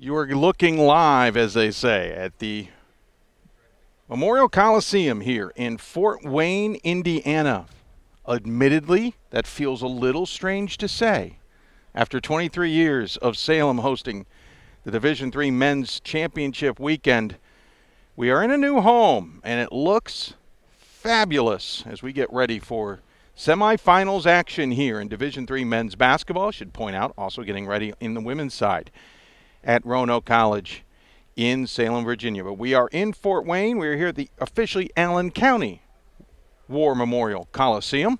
You are looking live, as they say, at the Memorial Coliseum here in Fort Wayne, Indiana. Admittedly, that feels a little strange to say. After 23 years of Salem hosting the Division III Men's Championship weekend, we are in a new home, and it looks fabulous as we get ready for semifinals action here in Division III Men's Basketball. I should point out, also getting ready in the women's side at Roanoke College in Salem, Virginia. But we are in Fort Wayne. We are here at the officially Allen County War Memorial Coliseum.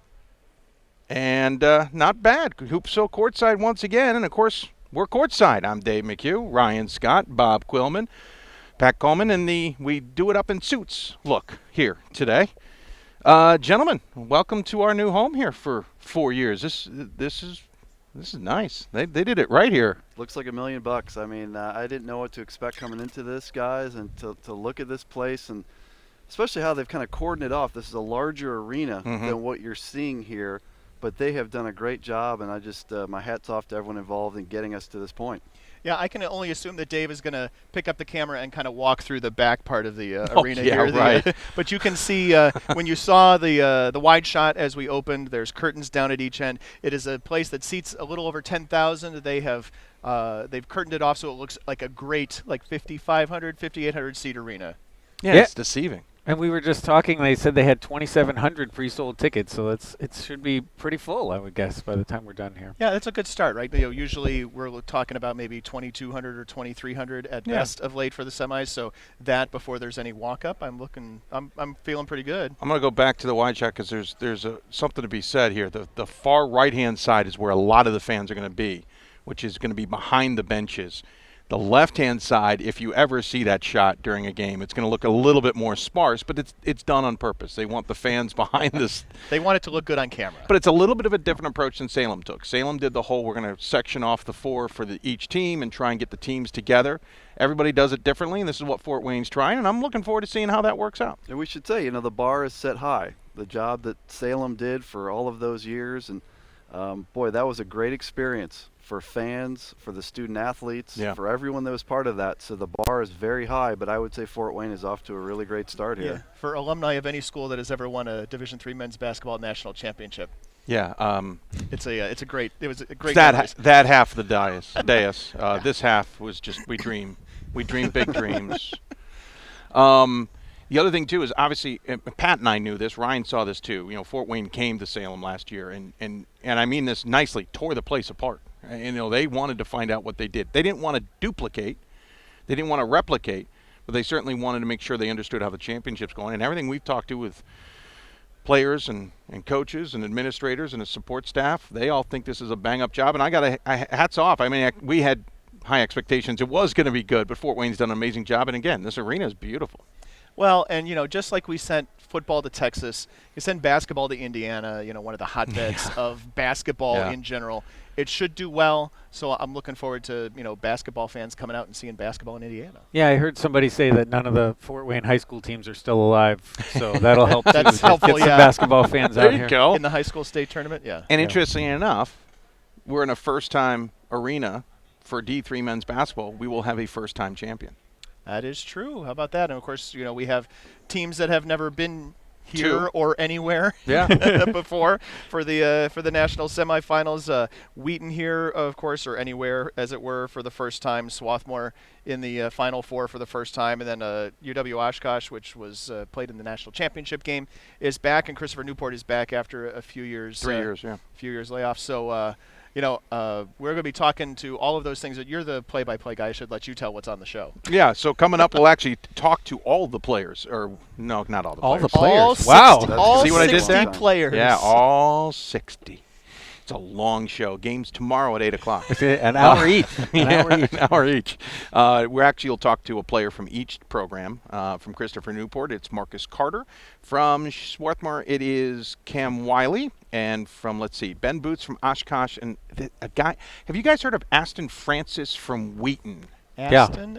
And not bad. Hoopsville courtside once again. And, of course, we're courtside. I'm Dave McHugh, Ryan Scott, Bob Quillman, Pat Coleman, and we do it up in suits look here today. Gentlemen, welcome to our new home here for 4 years. This is nice. They did it right here. Looks like $1 million. I mean, I didn't know what to expect coming into this, guys, and to look at this place, and especially how they've kind of cordoned it off. This is a larger arena than what you're seeing here, but they have done a great job, and I just my hat's off to everyone involved in getting us to this point. Yeah, I can only assume that Dave is going to pick up the camera and kind of walk through the back part of the arena here. Right. But you can see when you saw the wide shot as we opened, there's curtains down at each end. It is a place that seats a little over 10,000. They've curtained it off so it looks like a great 5,500, 5,800 seat arena. Yeah, it's deceiving. And we were just talking, they said they had 2,700 pre-sold tickets, so it should be pretty full, I would guess, by the time we're done here. Yeah, that's a good start, right? Usually we're talking about maybe 2,200 or 2,300 at best of late for the semis, so that before there's any walk-up, I'm feeling pretty good. I'm going to go back to the wide shot because there's something to be said here. The far right-hand side is where a lot of the fans are going to be, which is going to be behind the benches. The left-hand side, if you ever see that shot during a game, it's going to look a little bit more sparse, but it's done on purpose. They want the fans behind this. They want it to look good on camera. But it's a little bit of a different approach than Salem took. Salem did the whole, we're going to section off the four for each team and try and get the teams together. Everybody does it differently, and this is what Fort Wayne's trying, and I'm looking forward to seeing how that works out. And we should say, the bar is set high. The job that Salem did for all of those years, and boy, that was a great experience for fans, for the student athletes, for everyone that was part of that. So the bar is very high, but I would say Fort Wayne is off to a really great start here. Yeah, for alumni of any school that has ever won a Division III men's basketball national championship. Yeah, it was a great that half of the dais. This half was just we dream big dreams. The other thing, too, is obviously, Pat and I knew this. Ryan saw this, too. Fort Wayne came to Salem last year, and I mean this nicely, tore the place apart. And, they wanted to find out what they did. They didn't want to duplicate. They didn't want to replicate, but they certainly wanted to make sure they understood how the championship's going. And everything we've talked to with players and coaches and administrators and the support staff, they all think this is a bang-up job. And I got hats off. I mean, we had high expectations. It was going to be good, but Fort Wayne's done an amazing job. And, again, this arena is beautiful. Well, and, just like we sent football to Texas, you send basketball to Indiana, one of the hotbeds of basketball in general. It should do well, so I'm looking forward to, basketball fans coming out and seeing basketball in Indiana. Yeah, I heard somebody say that none of the Fort Wayne high school teams are still alive, so that'll help That's helpful, get some basketball fans out here. There you go. In the high school state tournament, And interestingly enough, we're in a first-time arena for D3 men's basketball. We will have a first-time champion. That is true. How about that? And, of course, we have teams that have never been here or anywhere before for the national semifinals. Wheaton here, of course, or anywhere, as it were, for the first time. Swarthmore in the Final Four for the first time. And then UW Oshkosh, which was played in the national championship game, is back. And Christopher Newport is back after a few years. 3 years, A few years layoff. So, we're going to be talking to all of those things. You're the play-by-play guy. I should let you tell what's on the show. Yeah, so coming up, we'll actually talk to all the players. Or, no, not all the players. All the players. All 60, wow. All See what I did 60 there? players. Yeah, all 60. It's a long show. Game's tomorrow at 8 o'clock. An hour each. An hour each. We'll talk to a player from each program. From Christopher Newport, it's Marcus Carter. From Swarthmore, it is Cam Wiley. And from, Ben Boots from Oshkosh. And a guy, have you guys heard of Aston Francis from Wheaton? Aston?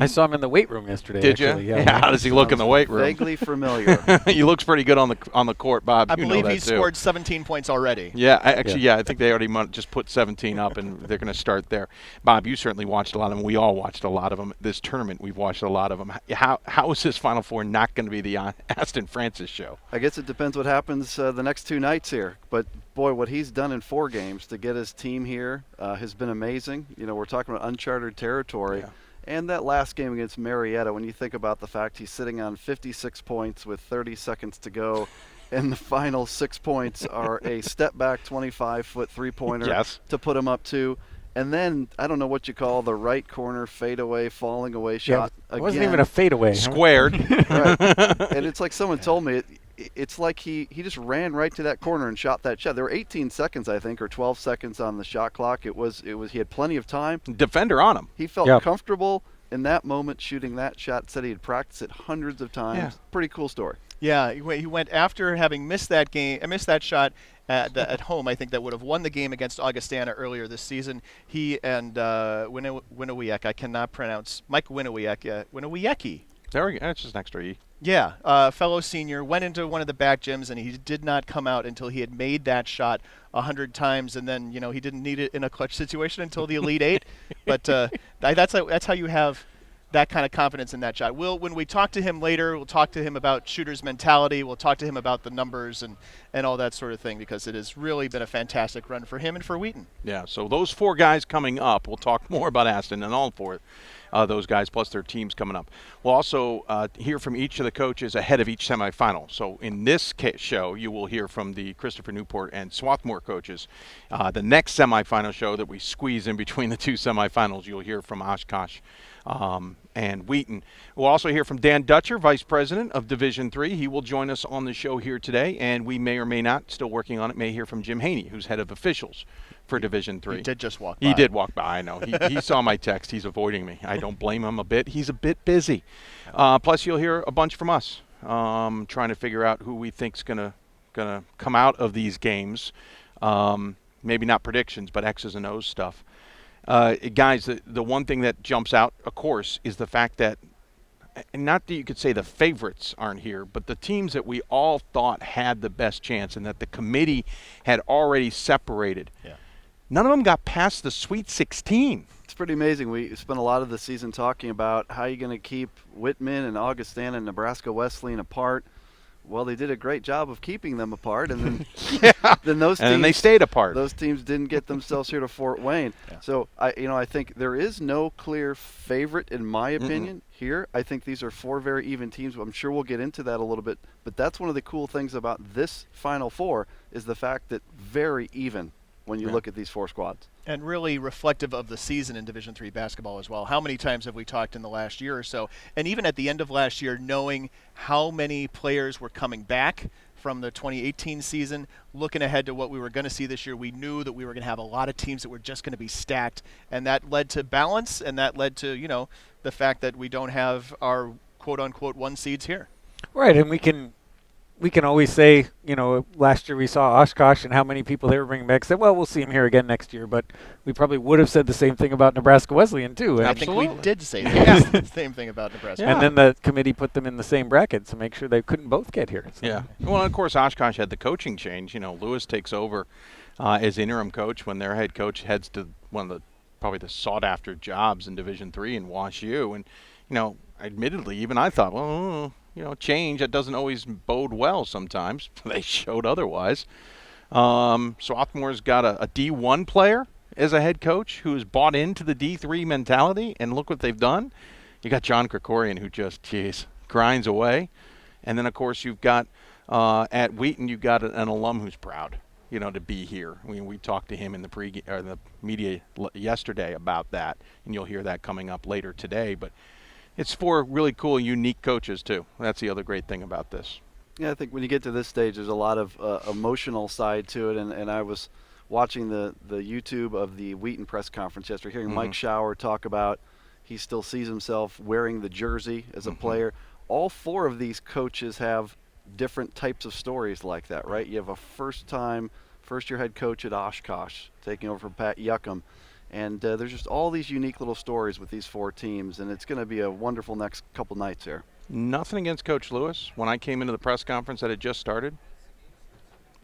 I saw him in the weight room yesterday. Did you? Actually. Yeah. How does he look in the weight room? Vaguely familiar. He looks pretty good on the court, Bob. I you believe know that he too. scored 17 points already. Yeah, I think they already just put 17 up, and they're going to start there. Bob, you certainly watched a lot of them. We all watched a lot of them. This tournament, we've watched a lot of them. How is this Final Four not going to be the Aston Francis show? I guess it depends what happens the next 2 nights here. But, boy, what he's done in 4 games to get his team here has been amazing. You know, we're talking about uncharted territory. Yeah. And that last game against Marietta, when you think about the fact he's sitting on 56 points with 30 seconds to go, and the final 6 points are a step-back 25-foot three-pointer to put him up 2. And then, I don't know what you call the right corner fadeaway, falling away shot. It wasn't even a fadeaway. Squared. Right. And it's like someone told me, it's like he just ran right to that corner and shot that shot. There were 18 seconds, I think, or 12 seconds on the shot clock. It was he had plenty of time. Defender on him. He felt comfortable in that moment shooting that shot. Said he had practiced it hundreds of times. Yeah. Pretty cool story. Yeah, he went after having missed that shot at home. I think that would have won the game against Augustana earlier this season. He and Winnowieck, I cannot pronounce, Mike Winnowieck. There we go. That's just an extra E. Yeah, fellow senior, went into one of the back gyms, and he did not come out until he had made that shot 100 times, and then he didn't need it in a clutch situation until the Elite Eight. But that's how you have that kind of confidence in that shot. When we talk to him later, we'll talk to him about shooter's mentality. We'll talk to him about the numbers and all that sort of thing, because it has really been a fantastic run for him and for Wheaton. Yeah, so those 4 guys coming up, we'll talk more about Aston and all 4 those guys, plus their teams coming up. We'll also hear from each of the coaches ahead of each semifinal. So in this show, you will hear from the Christopher Newport and Swarthmore coaches. The next semifinal show that we squeeze in between the 2 semifinals, you'll hear from Oshkosh and Wheaton. We'll also hear from Dan Dutcher, Vice President of Division III. He will join us on the show here today, and we may or may not, still working on it, may hear from Jim Haney, who's head of officials for Division III. He did just walk by. He did walk by, I know. He saw my text. He's avoiding me. I don't blame him a bit. He's a bit busy. Plus, you'll hear a bunch from us, trying to figure out who we think's gonna come out of these games. Maybe not predictions, but X's and O's stuff. Guys, the one thing that jumps out, of course, is the fact that, and not that you could say the favorites aren't here, but the teams that we all thought had the best chance and that the committee had already separated. Yeah. None of them got past the Sweet 16. It's pretty amazing. We spent a lot of the season talking about how you're going to keep Whitman and Augustana and Nebraska Wesleyan apart. Well, they did a great job of keeping them apart, and then then those teams, and they stayed apart. Those teams didn't get themselves here to Fort Wayne. Yeah. So I think there is no clear favorite in my opinion here. I think these are 4 very even teams. I'm sure we'll get into that a little bit, but that's one of the cool things about this Final Four is the fact that very even when you look at these 4 squads. And really reflective of the season in Division III basketball as well. How many times have we talked in the last year or so? And even at the end of last year, knowing how many players were coming back from the 2018 season, looking ahead to what we were going to see this year, we knew that we were going to have a lot of teams that were just going to be stacked. And that led to balance, and that led to, the fact that we don't have our quote-unquote 1 seeds here. Right, and we can always say, last year we saw Oshkosh and how many people they were bringing back. Said, well, we'll see them here again next year. But we probably would have said the same thing about Nebraska Wesleyan, too. I think we did say the same thing about Nebraska. Yeah. And then the committee put them in the same bracket to make sure they couldn't both get here. So. Yeah. Well, of course, Oshkosh had the coaching change. Lewis takes over as interim coach when their head coach heads to one of the probably the sought-after jobs in Division III in Wash U. And, admittedly, even I thought, well, change, that doesn't always bode well sometimes. They showed otherwise. Swarthmore's got a D1 player as a head coach who's bought into the D3 mentality, and look what they've done. You got John Krikorian, who just, grinds away. And then, of course, you've got at Wheaton, you've got an alum who's proud, to be here. We talked to him in the media yesterday about that, and you'll hear that coming up later today. But it's 4 really cool, unique coaches, too. That's the other great thing about this. Yeah, I think when you get to this stage, there's a lot of emotional side to it. And I was watching the YouTube of the Wheaton press conference yesterday, hearing Mike Schauer talk about he still sees himself wearing the jersey as a player. All 4 of these coaches have different types of stories like that, right? You have a first-year head coach at Oshkosh taking over from Pat Yuckham. And there's just all these unique little stories with these 4 teams, and it's going to be a wonderful next couple nights here. Nothing against Coach Lewis. When I came into the press conference that had just started,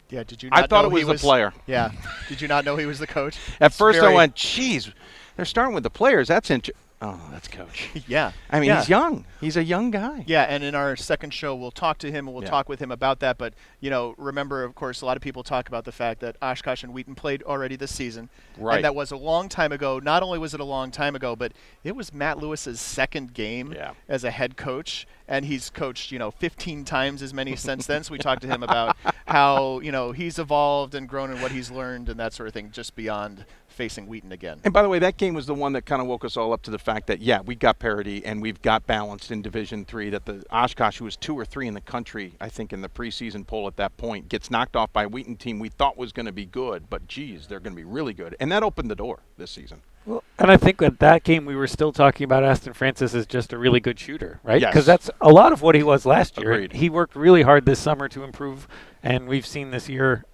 yeah, did you not I thought know it was the player. Yeah. Did you not know he was the coach? At first I went, geez, they're starting with the players. That's interesting. Oh, that's Coach. Yeah. I mean, he's young. He's a young guy. Yeah, and in our second show, we'll talk to him and we'll talk with him about that. But, remember, of course, a lot of people talk about the fact that Oshkosh and Wheaton played already this season. Right. And that was a long time ago. Not only was it a long time ago, but it was Matt Lewis's second game as a head coach. And he's coached, 15 times as many since then. So we talked to him about how, he's evolved and grown and what he's learned and that sort of thing, just beyond facing Wheaton again. And by the way, that game was the one that kind of woke us all up to the fact that, we got parity and we've got balanced in Division III, that the Oshkosh, who was 2 or 3 in the country, I think, in the preseason poll at that point, gets knocked off by a Wheaton team we thought was going to be good, but, geez, they're going to be really good. And that opened the door this season. Well, and I think at that game we were still talking about Aston Francis as just a really good shooter, right? Yes. Because that's a lot of what he was last year. Agreed. He worked really hard this summer to improve, and we've seen this year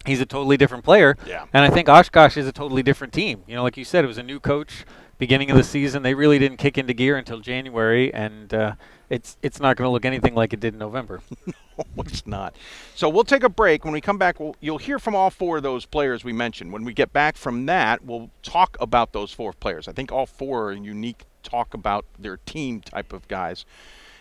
he's a totally different player. Yeah. And I think Oshkosh is a totally different team. Like you said, it was a new coach beginning of the season. They really didn't kick into gear until January, and it's not going to look anything like it did in November. No, it's not. So we'll take a break. When we come back, you'll hear from all 4 of those players we mentioned. When we get back from that, we'll talk about those 4 players. I think all 4 are unique, talk about their team type of guys.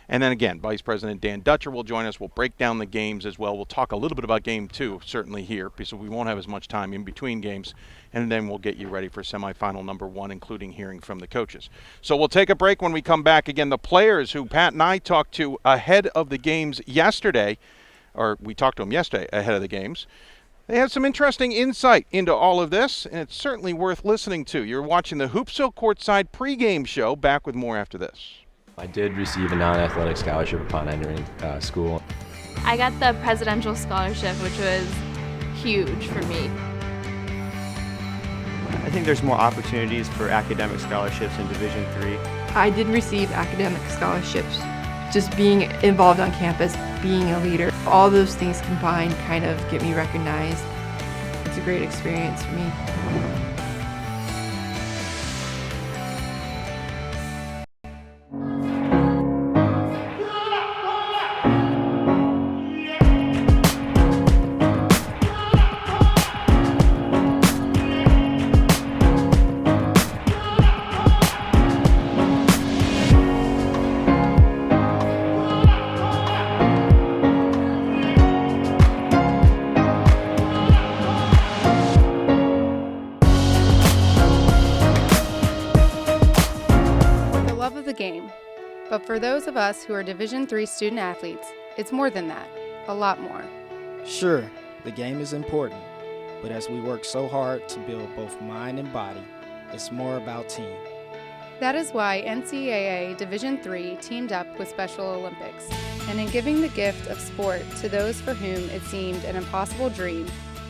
And then again, Vice President Dan Dutcher will join us. We'll break down the games as well. We'll talk a little bit about Game 2, certainly here, because we won't have as much time in between games. And then we'll get you ready for semifinal number 1, including hearing from the coaches. So we'll take a break. When we come back. Again, the players who Pat and I talked to ahead of the games yesterday, or we talked to them yesterday ahead of the games, they had some interesting insight into all of this, and it's certainly worth listening to. You're watching the Hoopsville Courtside pregame show. Back with more after this. I did receive a non-athletic scholarship upon entering school. I got the presidential scholarship, which was huge for me. I think there's more opportunities for academic scholarships in Division III. I did receive academic scholarships. Just being involved on campus, being a leader, all those things combined kind of get me recognized. It's a great experience for me. But for those of us who are Division III student athletes, it's more than that, a lot more. Sure, the game is important, but as we work so hard to build both mind and body, it's more about team. That is why NCAA Division III teamed up with Special Olympics, and in giving the gift of sport to those for whom it seemed an impossible dream,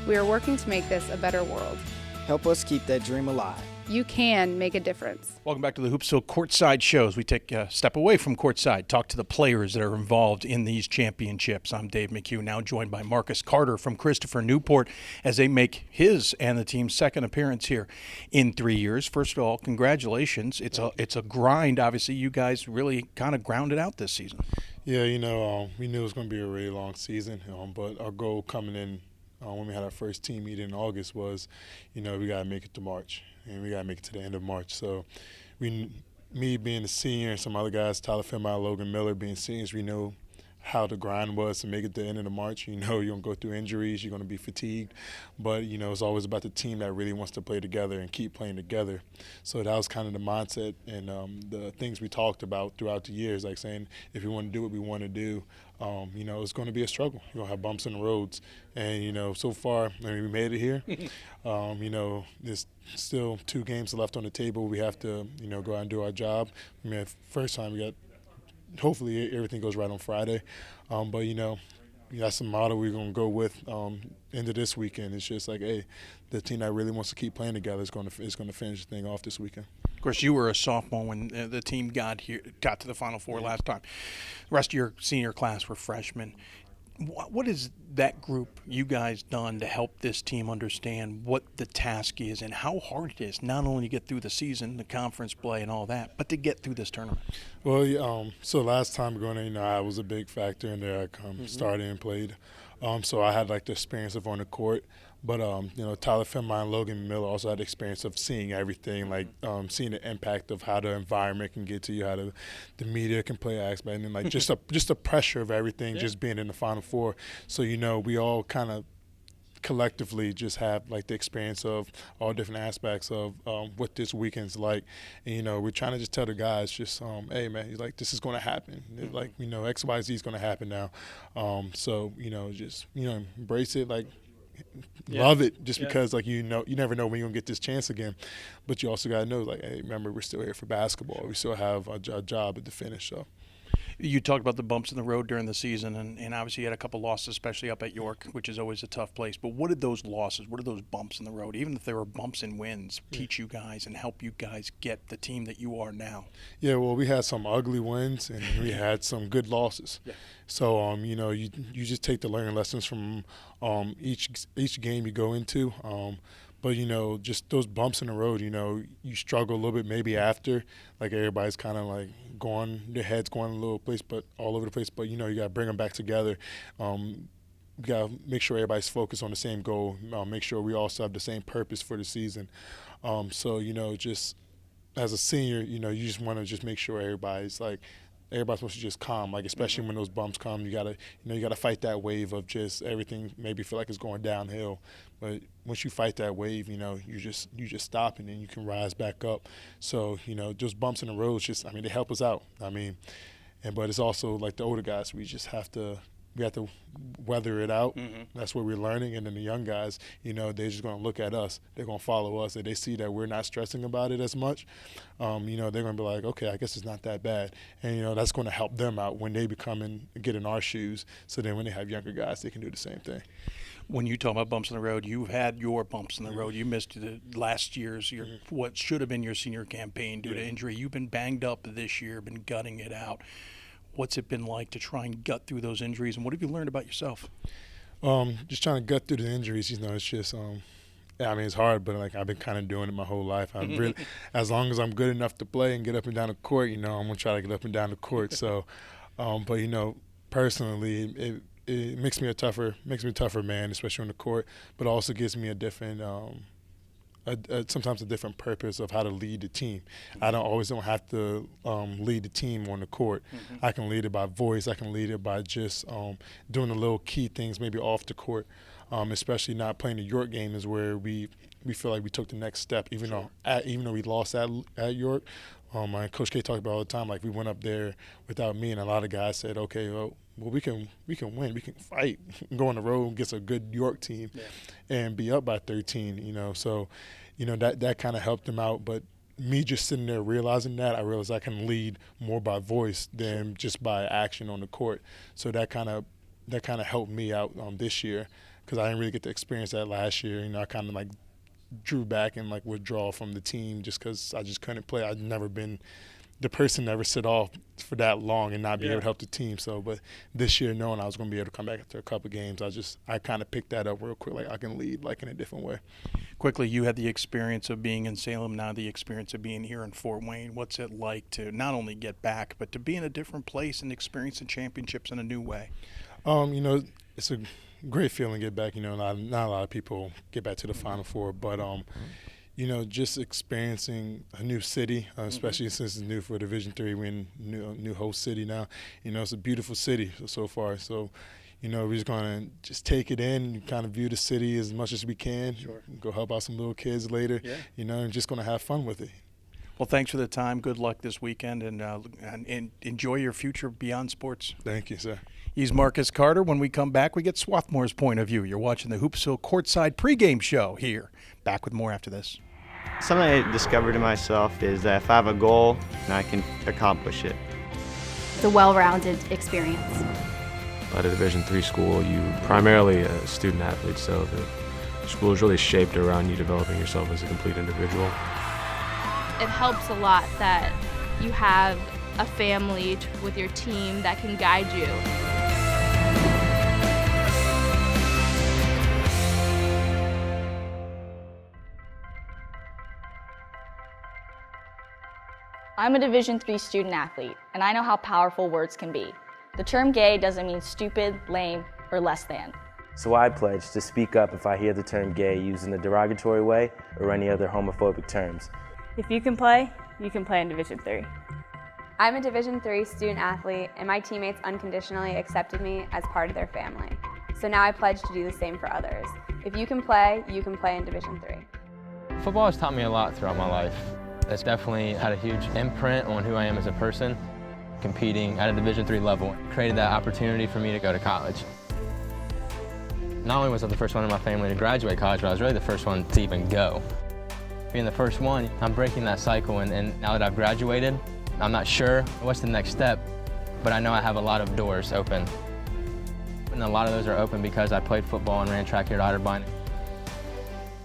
we are working to make this a better world. Help us keep that dream alive. You can make a difference. Welcome back to the Hoopsville Courtside shows. We take a step away from Courtside, talk to the players that are involved in these championships. I'm Dave McHugh, now joined by Marcus Carter from Christopher Newport as they make his and the team's second appearance here in 3 years. First of all, congratulations. It's a grind. Obviously, you guys really kind of grounded out this season. Yeah, we knew it was going to be a really long season, but our goal coming in when we had our first team meeting in August was, we got to make it to March. And we got to make it to the end of March. So me being a senior and some other guys, Tyler Finmire, Logan Miller being seniors, we know how the grind was to make it to the end of the March. You're going to go through injuries. You're going to be fatigued. But, it's always about the team that really wants to play together and keep playing together. So that was kind of the mindset and the things we talked about throughout the years, like saying if we want to do what we want to do, it's going to be a struggle. You're going to have bumps in the roads. And, so far, we made it here. There's still 2 games left on the table. We have to, go out and do our job. First time we got – hopefully everything goes right on Friday. But, that's the model we're going to go with into this weekend. It's just like, hey, the team that really wants to keep playing together is going to finish the thing off this weekend. Of course, you were a sophomore when the team got to the Final Four last time. The rest of your senior class were freshmen. What is that group, you guys, done to help this team understand what the task is and how hard it is, not only to get through the season, the conference play and all that, but to get through this tournament? Well, so last time going in, I was a big factor in there. I started and played. So I had like the experience of on the court. But, Tyler Finmire and Logan Miller also had the experience of seeing everything, like seeing the impact of how the environment can get to you, how the media can play aspect, and then like just the pressure of everything, just being in the Final Four. So, we all kind of collectively just have like the experience of all different aspects of what this weekend's like. And, we're trying to just tell the guys just, hey, man, he's like, this is going to happen. Like, X, Y, Z is going to happen now. So, just, embrace it, like, love it just because, like, you never know when you're going to get this chance again. But you also got to know, like, hey, remember, we're still here for basketball. We still have a job to finish, so. You talked about the bumps in the road during the season, and obviously you had a couple losses, especially up at York, which is always a tough place. But what did those losses, what did those bumps in the road, even if there were bumps and wins, teach you guys and help you guys get the team that you are now? Yeah, well, we had some ugly wins, and we had some good losses. Yeah. So, you just take the learning lessons from each game you go into. But, just those bumps in the road, you struggle a little bit maybe after. Like, everybody's kind of, like, their head's going a little place, but all over the place. But, you got to bring them back together. You got to make sure everybody's focused on the same goal. Make sure we also have the same purpose for the season. So, just as a senior, you just want to just make sure everybody's supposed to just calm, like, especially when those bumps come. You gotta fight that wave of just everything maybe feel like it's going downhill. But once you fight that wave, you just stop and then you can rise back up. So, those bumps in the road they help us out. But it's also like the older guys, we have to weather it out. That's what we're learning. And then the young guys, they're just going to look at us. They're going to follow us. And they see that we're not stressing about it as much. They're going to be like, okay, I guess it's not that bad. And, that's going to help them out when they get in our shoes. So then when they have younger guys, they can do the same thing. When you talk about bumps in the road, you've had your bumps in the road. You missed last year's, what should have been your senior campaign due to injury. You've been banged up this year, been gutting it out. What's it been like to try and gut through those injuries, and what have you learned about yourself? Just trying to gut through the injuries, it's just, it's hard, but like I've been kind of doing it my whole life. I'm really, as long as I'm good enough to play and get up and down the court, I'm gonna try to get up and down the court. So, but personally, it makes me a tougher man, especially on the court, but also gives me a different. Sometimes a different purpose of how to lead the team. I don't have to lead the team on the court. I can lead it by voice. I can lead it by just doing the little key things maybe off the court, especially not playing the York game is where we feel like we took the next step, even though we lost at York. My Coach K talked about all the time, like we went up there without me, and a lot of guys said, okay, well we can win, we can fight, go on the road against a good York team, and be up by 13. So, that kind of helped them out. But me just sitting there realizing that, I realized I can lead more by voice than just by action on the court. So that kind of helped me out this year because I didn't really get to experience that last year. I kind of like drew back and like withdraw from the team just because I just couldn't play. I'd never been the person to ever sit off for that long and not be able to help the team. So, but this year, knowing I was going to be able to come back after a couple of games, I kind of picked that up real quick. Like I can lead like in a different way. Quickly, you had the experience of being in Salem, now the experience of being here in Fort Wayne. What's it like to not only get back, but to be in a different place and experience the championships in a new way? It's a great feeling to get back. Not a lot of people get back to the Final Four, but just experiencing a new city, especially since it's new for Division III. We're in new host city now. It's a beautiful city so far. So, we're just going to just take it in, kind of view the city as much as we can. Sure. Go help out some little kids later. Yeah. And just going to have fun with it. Well, thanks for the time. Good luck this weekend, and enjoy your future beyond sports. Thank you, sir. He's Marcus Carter. When we come back, we get Swarthmore's point of view. You're watching the Hoopsville Courtside Pregame show here. Back with more after this. Something I discovered in myself is that if I have a goal, and I can accomplish it. It's a well-rounded experience. At a Division III school, you primarily a student athlete, so the school is really shaped around you developing yourself as a complete individual. It helps a lot that you have a family with your team that can guide you. I'm a Division III student athlete, and I know how powerful words can be. The term gay doesn't mean stupid, lame, or less than. So I pledge to speak up if I hear the term gay used in a derogatory way or any other homophobic terms. If you can play in Division III. I'm a Division III student athlete, and my teammates unconditionally accepted me as part of their family. So now I pledge to do the same for others. If you can play in Division III. Football has taught me a lot throughout my life. It's definitely had a huge imprint on who I am as a person. Competing at a Division III level created that opportunity for me to go to college. Not only was I the first one in my family to graduate college, but I was really the first one to even go. Being the first one, I'm breaking that cycle, and now that I've graduated, I'm not sure what's the next step, but I know I have a lot of doors open. And a lot of those are open because I played football and ran track here at Otterbein.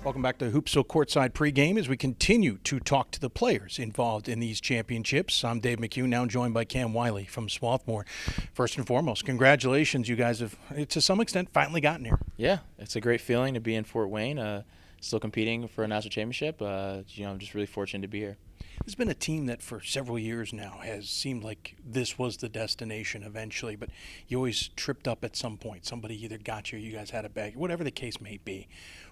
Welcome back to Hoopsville Courtside Pregame as we continue to talk to the players involved in these championships. I'm Dave McHugh, now joined by Cam Wiley from Swarthmore. First and foremost, congratulations. You guys have, to some extent, finally gotten here. Yeah, it's a great feeling to be in Fort Wayne, still competing for a national championship. I'm just really fortunate to be here. There's been a team that for several years now has seemed like this was the destination eventually, but you always tripped up at some point. Somebody either got you, you guys had a bag, whatever the case may be.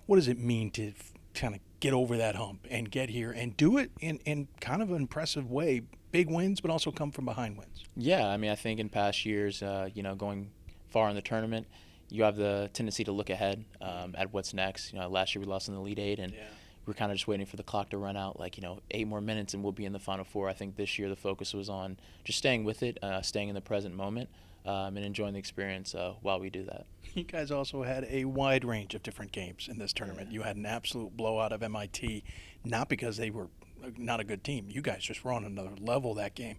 What does it mean to kind of get over that hump and get here and do it in kind of an impressive way? Big wins, but also come from behind wins. Yeah, I think in past years, going far in the tournament, you have the tendency to look ahead at what's next. Last year we lost in the Elite Eight, and we're kind of just waiting for the clock to run out, 8 more minutes and we'll be in the Final Four. I think this year the focus was on just staying with it, staying in the present moment, and enjoying the experience while we do that. You guys also had a wide range of different games in this tournament. You had an absolute blowout of MIT, not because they were not a good team. You guys just were on another level that game.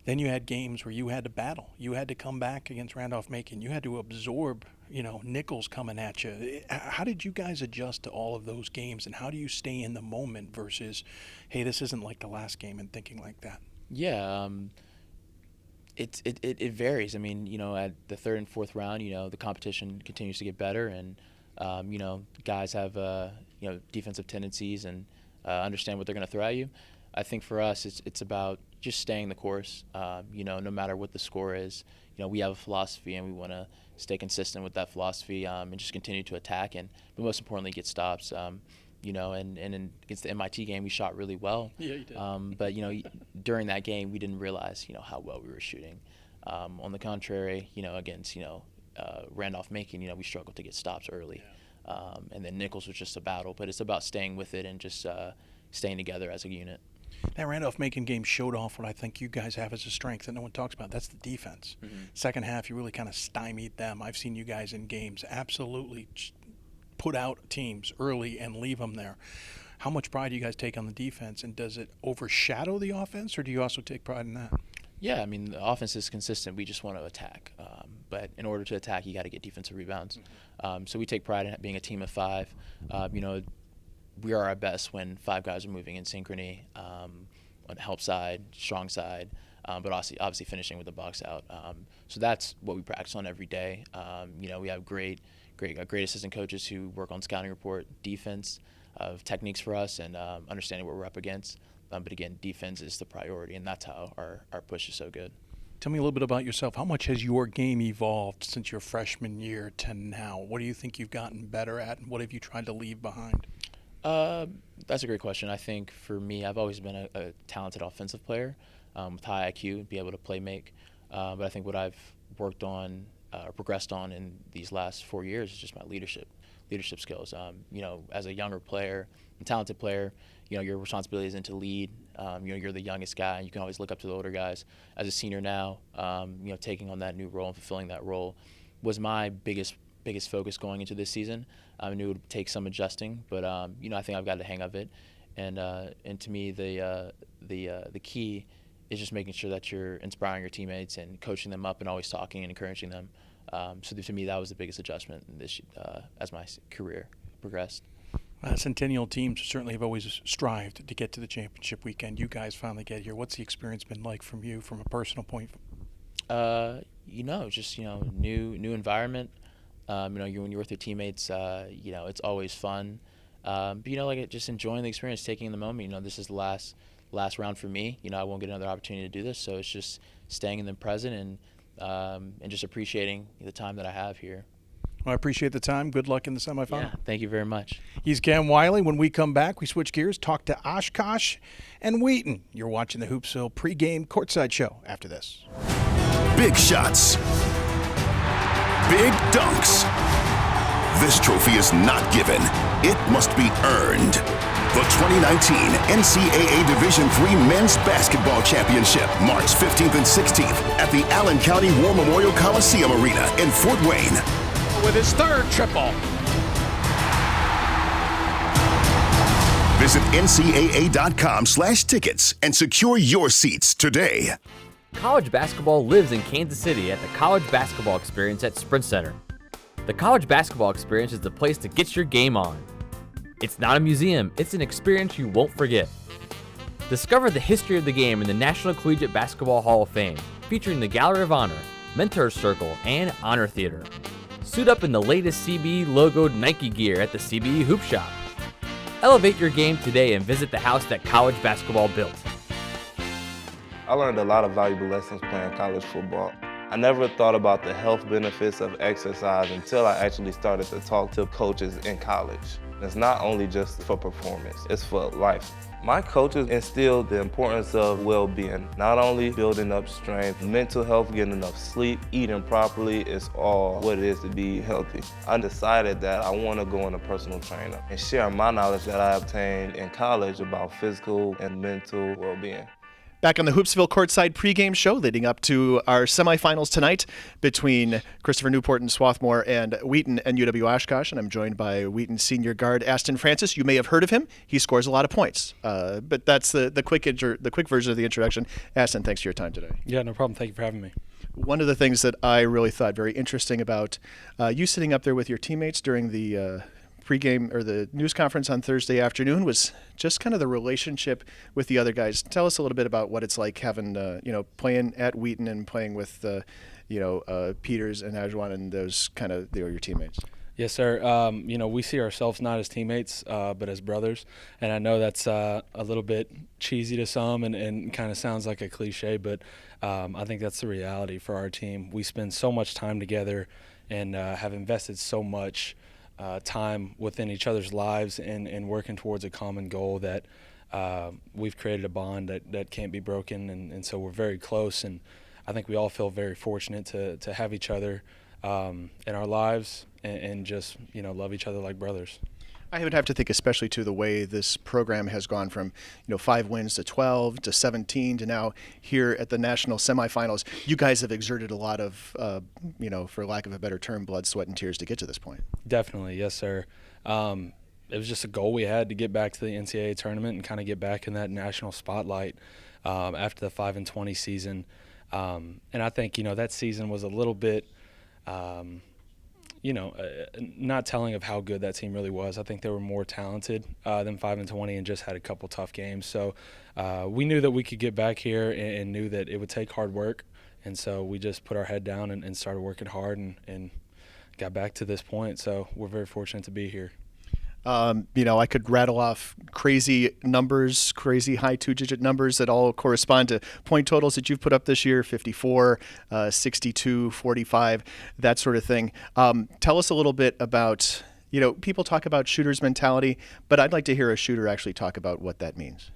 Then you had games where you had to battle. You had to come back against Randolph-Macon. You had to absorb, Nichols coming at you. How did you guys adjust to all of those games, and how do you stay in the moment versus, hey, this isn't like the last game, and thinking like that? Yeah, it varies. At the third and fourth round, the competition continues to get better, and guys have defensive tendencies and understand what they're going to throw at you. I think for us, it's about just staying the course. No matter what the score is, we have a philosophy, and we want to stay consistent with that philosophy, and just continue to attack, but most importantly, get stops. And against the MIT game, we shot really well. Yeah, you did. But during that game, we didn't realize how well we were shooting. On the contrary, against Randolph-Macon, we struggled to get stops early. Yeah. And then Nichols was just a battle, but it's about staying with it and just staying together as a unit. That Randolph-Macon game showed off what I think you guys have as a strength that no one talks about. That's the defense. Mm-hmm. Second half, you really kind of stymied them. I've seen you guys in games absolutely put out teams early and leave them there. How much pride do you guys take on the defense, and does it overshadow the offense, or do you also take pride in that? Yeah, the offense is consistent. We just want to attack. But in order to attack, you got to get defensive rebounds. Mm-hmm. So we take pride in being a team of 5. We are our best when 5 guys are moving in synchrony on the help side, strong side, but obviously finishing with the box out. So that's what we practice on every day. We have great assistant coaches who work on scouting report, defense, techniques for us, and understanding what we're up against. But again, defense is the priority, and that's how our push is so good. Tell me a little bit about yourself. How much has your game evolved since your freshman year to now? What do you think you've gotten better at, and what have you tried to leave behind? That's a great question. I think for me, I've always been a talented offensive player with high IQ and be able to play make. But I think what I've worked on or progressed on in these last 4 years is just my leadership skills. As a younger player, a talented player, your responsibility isn't to lead. You're the youngest guy, and you can always look up to the older guys. As a senior now, taking on that new role and fulfilling that role was my biggest focus going into this season. I knew it would take some adjusting, but I think I've got the hang of it. And to me, the key is just making sure that you're inspiring your teammates and coaching them up and always talking and encouraging them. So to me, that was the biggest adjustment in this as my career progressed. Centennial teams certainly have always strived to get to the championship weekend. You guys finally get here. What's the experience been like from you, from a personal point? Just new environment. When you're with your teammates, it's always fun. But just enjoying the experience, taking in the moment. This is the last last round for me. I won't get another opportunity to do this, so it's just staying in the present and just appreciating the time that I have here. Well, I appreciate the time. Good luck in the semifinal. Yeah, thank you very much. He's Cam Wiley. When we come back, we switch gears, talk to Oshkosh and Wheaton. You're watching the Hoopsville pregame courtside show after this. Big shots. Big dunks. This trophy is not given. It must be earned. The 2019 NCAA Division III Men's Basketball Championship, March 15th and 16th at the Allen County War Memorial Coliseum Arena in Fort Wayne. With his third triple. Visit ncaa.com/tickets and secure your seats today. College basketball lives in Kansas City at the College Basketball Experience at Sprint Center. The College Basketball Experience is the place to get your game on. It's not a museum, it's an experience you won't forget. Discover the history of the game in the National Collegiate Basketball Hall of Fame, featuring the Gallery of Honor, Mentor Circle, and Honor Theater. Suit up in the latest CBE logoed Nike gear at the CBE Hoop Shop. Elevate your game today and visit the house that college basketball built. I learned a lot of valuable lessons playing college football. I never thought about the health benefits of exercise until I actually started to talk to coaches in college. It's not only just for performance, it's for life. My coaches instilled the importance of well-being, not only building up strength, mental health, getting enough sleep, eating properly is all what it is to be healthy. I decided that I want to go on a personal trainer and share my knowledge that I obtained in college about physical and mental well-being. Back on the Hoopsville Courtside pregame show leading up to our semifinals tonight between Christopher Newport and Swarthmore and Wheaton and UW Oshkosh. And I'm joined by Wheaton senior guard Aston Francis. You may have heard of him. He scores a lot of points. But that's the quick version of the introduction. Aston, thanks for your time today. Yeah, no problem. Thank you for having me. One of the things that I really thought very interesting about you sitting up there with your teammates during the pregame or the news conference on Thursday afternoon was just kind of the relationship with the other guys. Tell us a little bit about what it's like having, playing at Wheaton and playing with, Peters and Ajwan and those kind of your teammates. Yes, sir. We see ourselves not as teammates, but as brothers. And I know that's a little bit cheesy to some and kind of sounds like a cliche, but I think that's the reality for our team. We spend so much time together and have invested so much time within each other's lives and working towards a common goal that we've created a bond that can't be broken, and so we're very close, and I think we all feel very fortunate to have each other in our lives and just love each other like brothers. I would have to think especially to the way this program has gone from 5 wins to 12 to 17 to now here at the national semifinals. You guys have exerted a lot of, for lack of a better term, blood, sweat, and tears to get to this point. Definitely, yes, sir. It was just a goal we had to get back to the NCAA tournament and kind of get back in that national spotlight after the 5-20 season. And I think that season was a little bit. Not telling of how good that team really was. I think they were more talented than 5-20 and just had a couple tough games. So we knew that we could get back here and knew that it would take hard work. And so we just put our head down and started working hard and got back to this point. So we're very fortunate to be here. I could rattle off crazy numbers, crazy high 2-digit numbers that all correspond to point totals that you've put up this year, 54, 62, 45, that sort of thing. Tell us a little bit about, people talk about shooter's mentality, but I'd like to hear a shooter actually talk about what that means.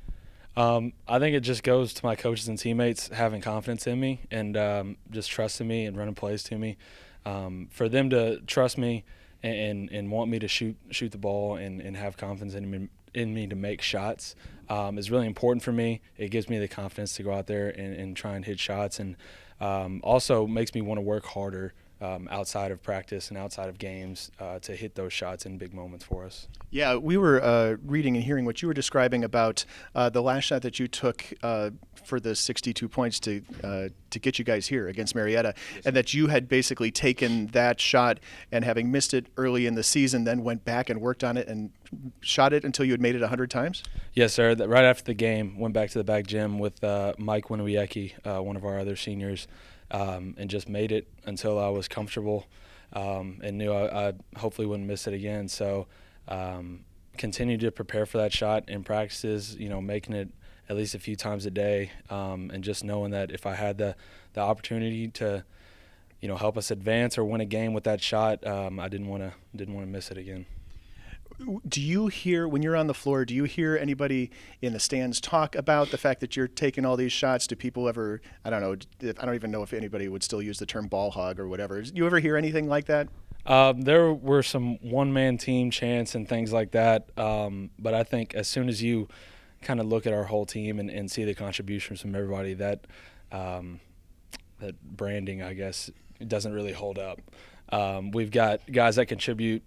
I think it just goes to my coaches and teammates having confidence in me and just trusting me and running plays to me. For them to trust me and want me to shoot the ball and have confidence in me to make shots is really important for me. It gives me the confidence to go out there and try and hit shots, and also makes me want to work harder outside of practice and outside of games to hit those shots in big moments for us. Yeah, we were reading and hearing what you were describing about the last shot that you took for the 62 points to get you guys here against Marietta, and that you had basically taken that shot and having missed it early in the season, then went back and worked on it and shot it until you had made it 100 times? Yes, sir. Right after the game, went back to the back gym with Mike Winiewiecki, one of our other seniors, and just made it until I was comfortable and knew I hopefully wouldn't miss it again. So continued to prepare for that shot in practices, making it at least a few times a day, and just knowing that if I had the opportunity to, help us advance or win a game with that shot, I didn't want to miss it again. Do you hear, when you're on the floor, do you hear anybody in the stands talk about the fact that you're taking all these shots? Do people ever, I don't even know if anybody would still use the term ball hog or whatever. Do you ever hear anything like that? There were some one-man team chants and things like that, but I think as soon as you kind of look at our whole team and see the contributions from everybody, that branding, I guess, it doesn't really hold up. We've got guys that contribute.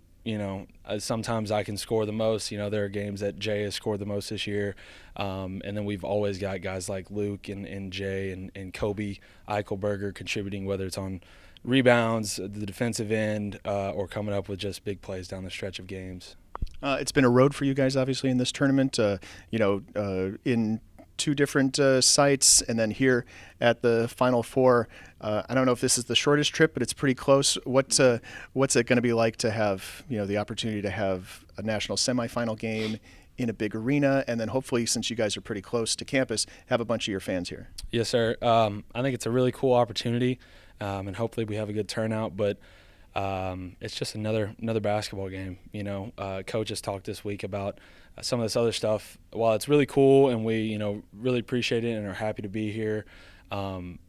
Sometimes I can score the most. There are games that Jay has scored the most this year. And then we've always got guys like Luke and Jay and Kobe Eichelberger contributing, whether it's on rebounds, the defensive end, or coming up with just big plays down the stretch of games. It's been a road for you guys, obviously, in this tournament, in two different sites, and then here at the Final Four. I don't know if this is the shortest trip, but it's pretty close. What's it going to be like to have the opportunity to have a national semifinal game in a big arena, and then hopefully, since you guys are pretty close to campus, have a bunch of your fans here? Yes, sir. I think it's a really cool opportunity, and hopefully we have a good turnout. But it's just another basketball game. Coach has talked this week about some of this other stuff. While it's really cool and we really appreciate it and are happy to be here,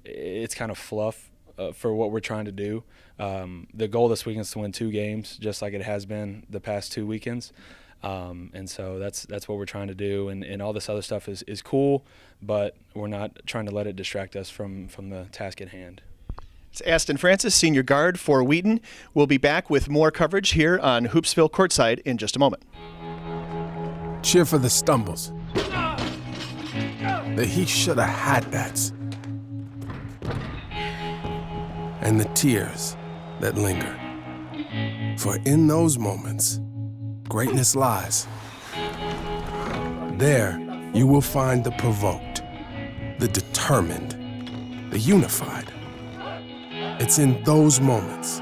it's kind of fluff for what we're trying to do. The goal this weekend is to win 2 games, just like it has been the past 2 weekends. And so that's what we're trying to do. And all this other stuff is cool, but we're not trying to let it distract us from the task at hand. It's Aston Francis, senior guard for Wheaton. We'll be back with more coverage here on Hoopsville Courtside in just a moment. Cheer for the stumbles. The he shoulda had that's. And the tears that linger. For in those moments, greatness lies. There, you will find the provoked, the determined, the unified. It's in those moments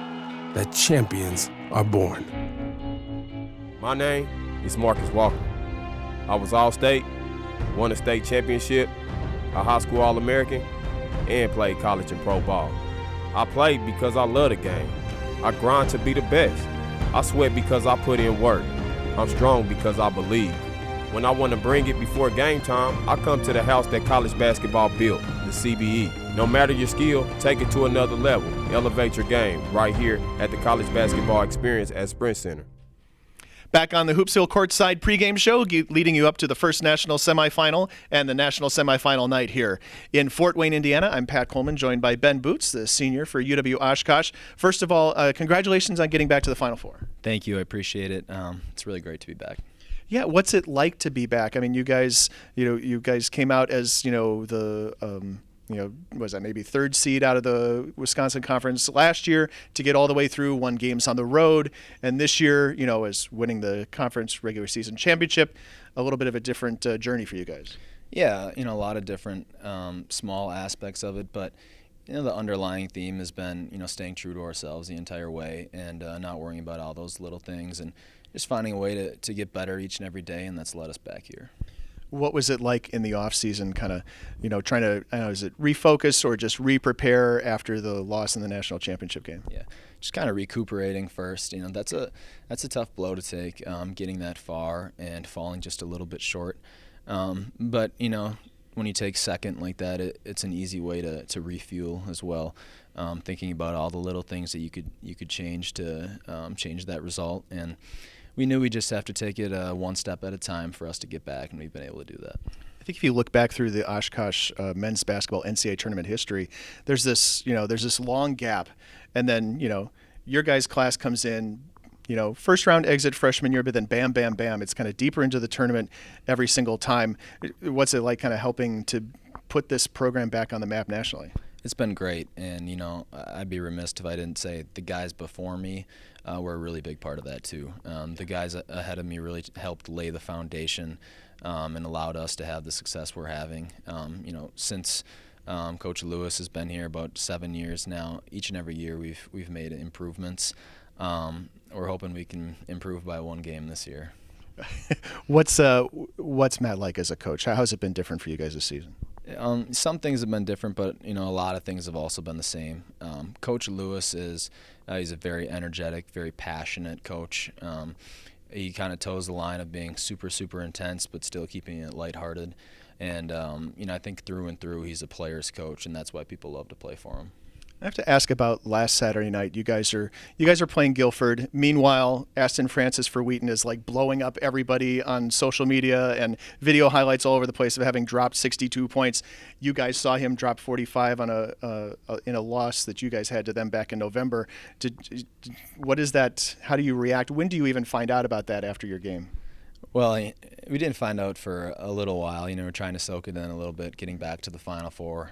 that champions are born. My name is Marcus Walker. I was All-State, won a state championship, a high school All-American, and played college and pro ball. I played because I love the game. I grind to be the best. I sweat because I put in work. I'm strong because I believe. When I want to bring it before game time, I come to the house that college basketball built, the CBE. No matter your skill, take it to another level. Elevate your game right here at the College Basketball Experience at Sprint Center. Back on the Hoopsville Courtside pregame show, leading you up to the first national semifinal and the national semifinal night here in Fort Wayne, Indiana. I'm Pat Coleman, joined by Ben Boots, the senior for UW Oshkosh. First of all, congratulations on getting back to the Final Four. Thank you. I appreciate it. It's really great to be back. Yeah, what's it like to be back? I mean, you guys came out as was that maybe 3rd seed out of the Wisconsin Conference last year to get all the way through, won games on the road, and this year, as winning the conference regular season championship, a little bit of a different journey for you guys. Yeah, a lot of different small aspects of it, but the underlying theme has been staying true to ourselves the entire way and not worrying about all those little things and just finding a way to get better each and every day, and that's led us back here. What was it like in the off season, kind of, trying to, is it refocus or just re-prepare after the loss in the national championship game? Yeah, just kind of recuperating first. That's a tough blow to take, getting that far and falling just a little bit short. But when you take second like that, it's an easy way to refuel as well. Thinking about all the little things that you could change to change that result, and we knew we just have to take it one step at a time for us to get back, and we've been able to do that. I think if you look back through the Oshkosh men's basketball NCAA tournament history, there's this long gap, and then your guys' class comes in, first round exit freshman year, but then bam, bam, bam, it's kind of deeper into the tournament every single time. What's it like, kind of helping to put this program back on the map nationally? It's been great, and I'd be remiss if I didn't say the guys before me were a really big part of that too. The guys ahead of me really helped lay the foundation and allowed us to have the success we're having. Since Coach Lewis has been here about 7 years now, each and every year we've made improvements. We're hoping we can improve by 1 game this year. What's Matt like as a coach? How has it been different for you guys this season? Some things have been different, but a lot of things have also been the same. Coach Lewis he's a very energetic, very passionate coach. He kind of toes the line of being super, super intense, but still keeping it lighthearted. And I think through and through, he's a player's coach, and that's why people love to play for him. I have to ask about last Saturday night. You guys are playing Guilford. Meanwhile, Aston Francis for Wheaton is like blowing up everybody on social media and video highlights all over the place of having dropped 62 points. You guys saw him drop 45 on in a loss that you guys had to them back in November. What is that? How do you react? When do you even find out about that after your game? Well, we didn't find out for a little while. We're trying to soak it in a little bit, getting back to the Final Four.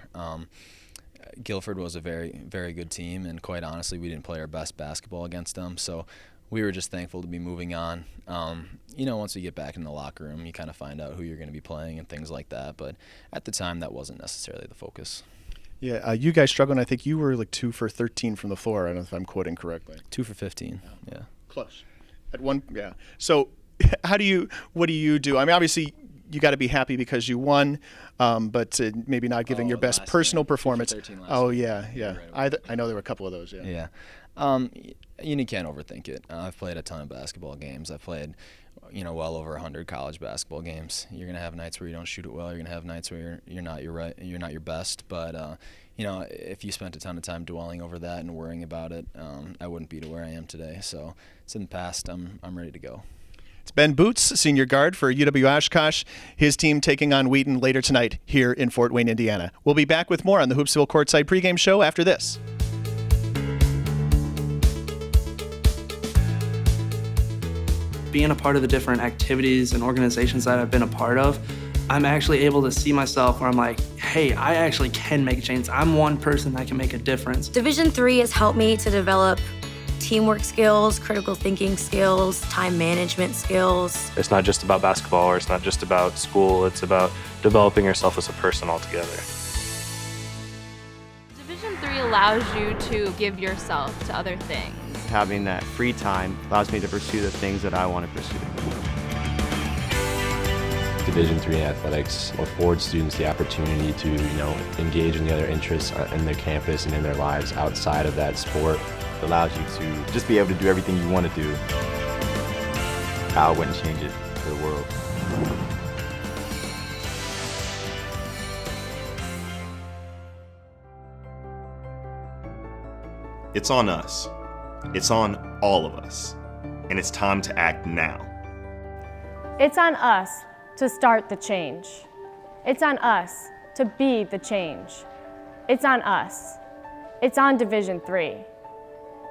Guilford was a very, very good team, and quite honestly, we didn't play our best basketball against them. So we were just thankful to be moving on. Once we get back in the locker room, you kind of find out who you're going to be playing and things like that. But at the time, that wasn't necessarily the focus. Yeah, you guys struggled. I think you were like 2 for 13 from the floor. I don't know if I'm quoting correctly. 2 for 15. Yeah. Close. Yeah. So what do you do? I mean, obviously, you got to be happy because you won, but maybe not giving your best personal performance. Oh, yeah. I know there were a couple of those, Yeah. You can't overthink it. I've played a ton of basketball games. I've played, well over 100 college basketball games. You're going to have nights where you don't shoot it well. You're going to have nights where you're not your best. But, if you spent a ton of time dwelling over that and worrying about it, I wouldn't be to where I am today. So it's in the past. I'm ready to go. It's Ben Boots, senior guard for UW Oshkosh. His team taking on Wheaton later tonight here in Fort Wayne, Indiana. We'll be back with more on the Hoopsville Courtside pregame show after this. Being a part of the different activities and organizations that I've been a part of, I'm actually able to see myself where I'm like, hey, I actually can make a change. I'm one person that can make a difference. Division III has helped me to develop teamwork skills, critical thinking skills, time management skills. It's not just about basketball, or it's not just about school. It's about developing yourself as a person altogether. Division III allows you to give yourself to other things. Having that free time allows me to pursue the things that I want to pursue. Division III athletics affords students the opportunity to, engage in the other interests in their campus and in their lives outside of that sport. It allows you to just be able to do everything you want to do. I wouldn't change it for the world. It's on us. It's on all of us. And it's time to act now. It's on us to start the change. It's on us to be the change. It's on us. It's on Division III.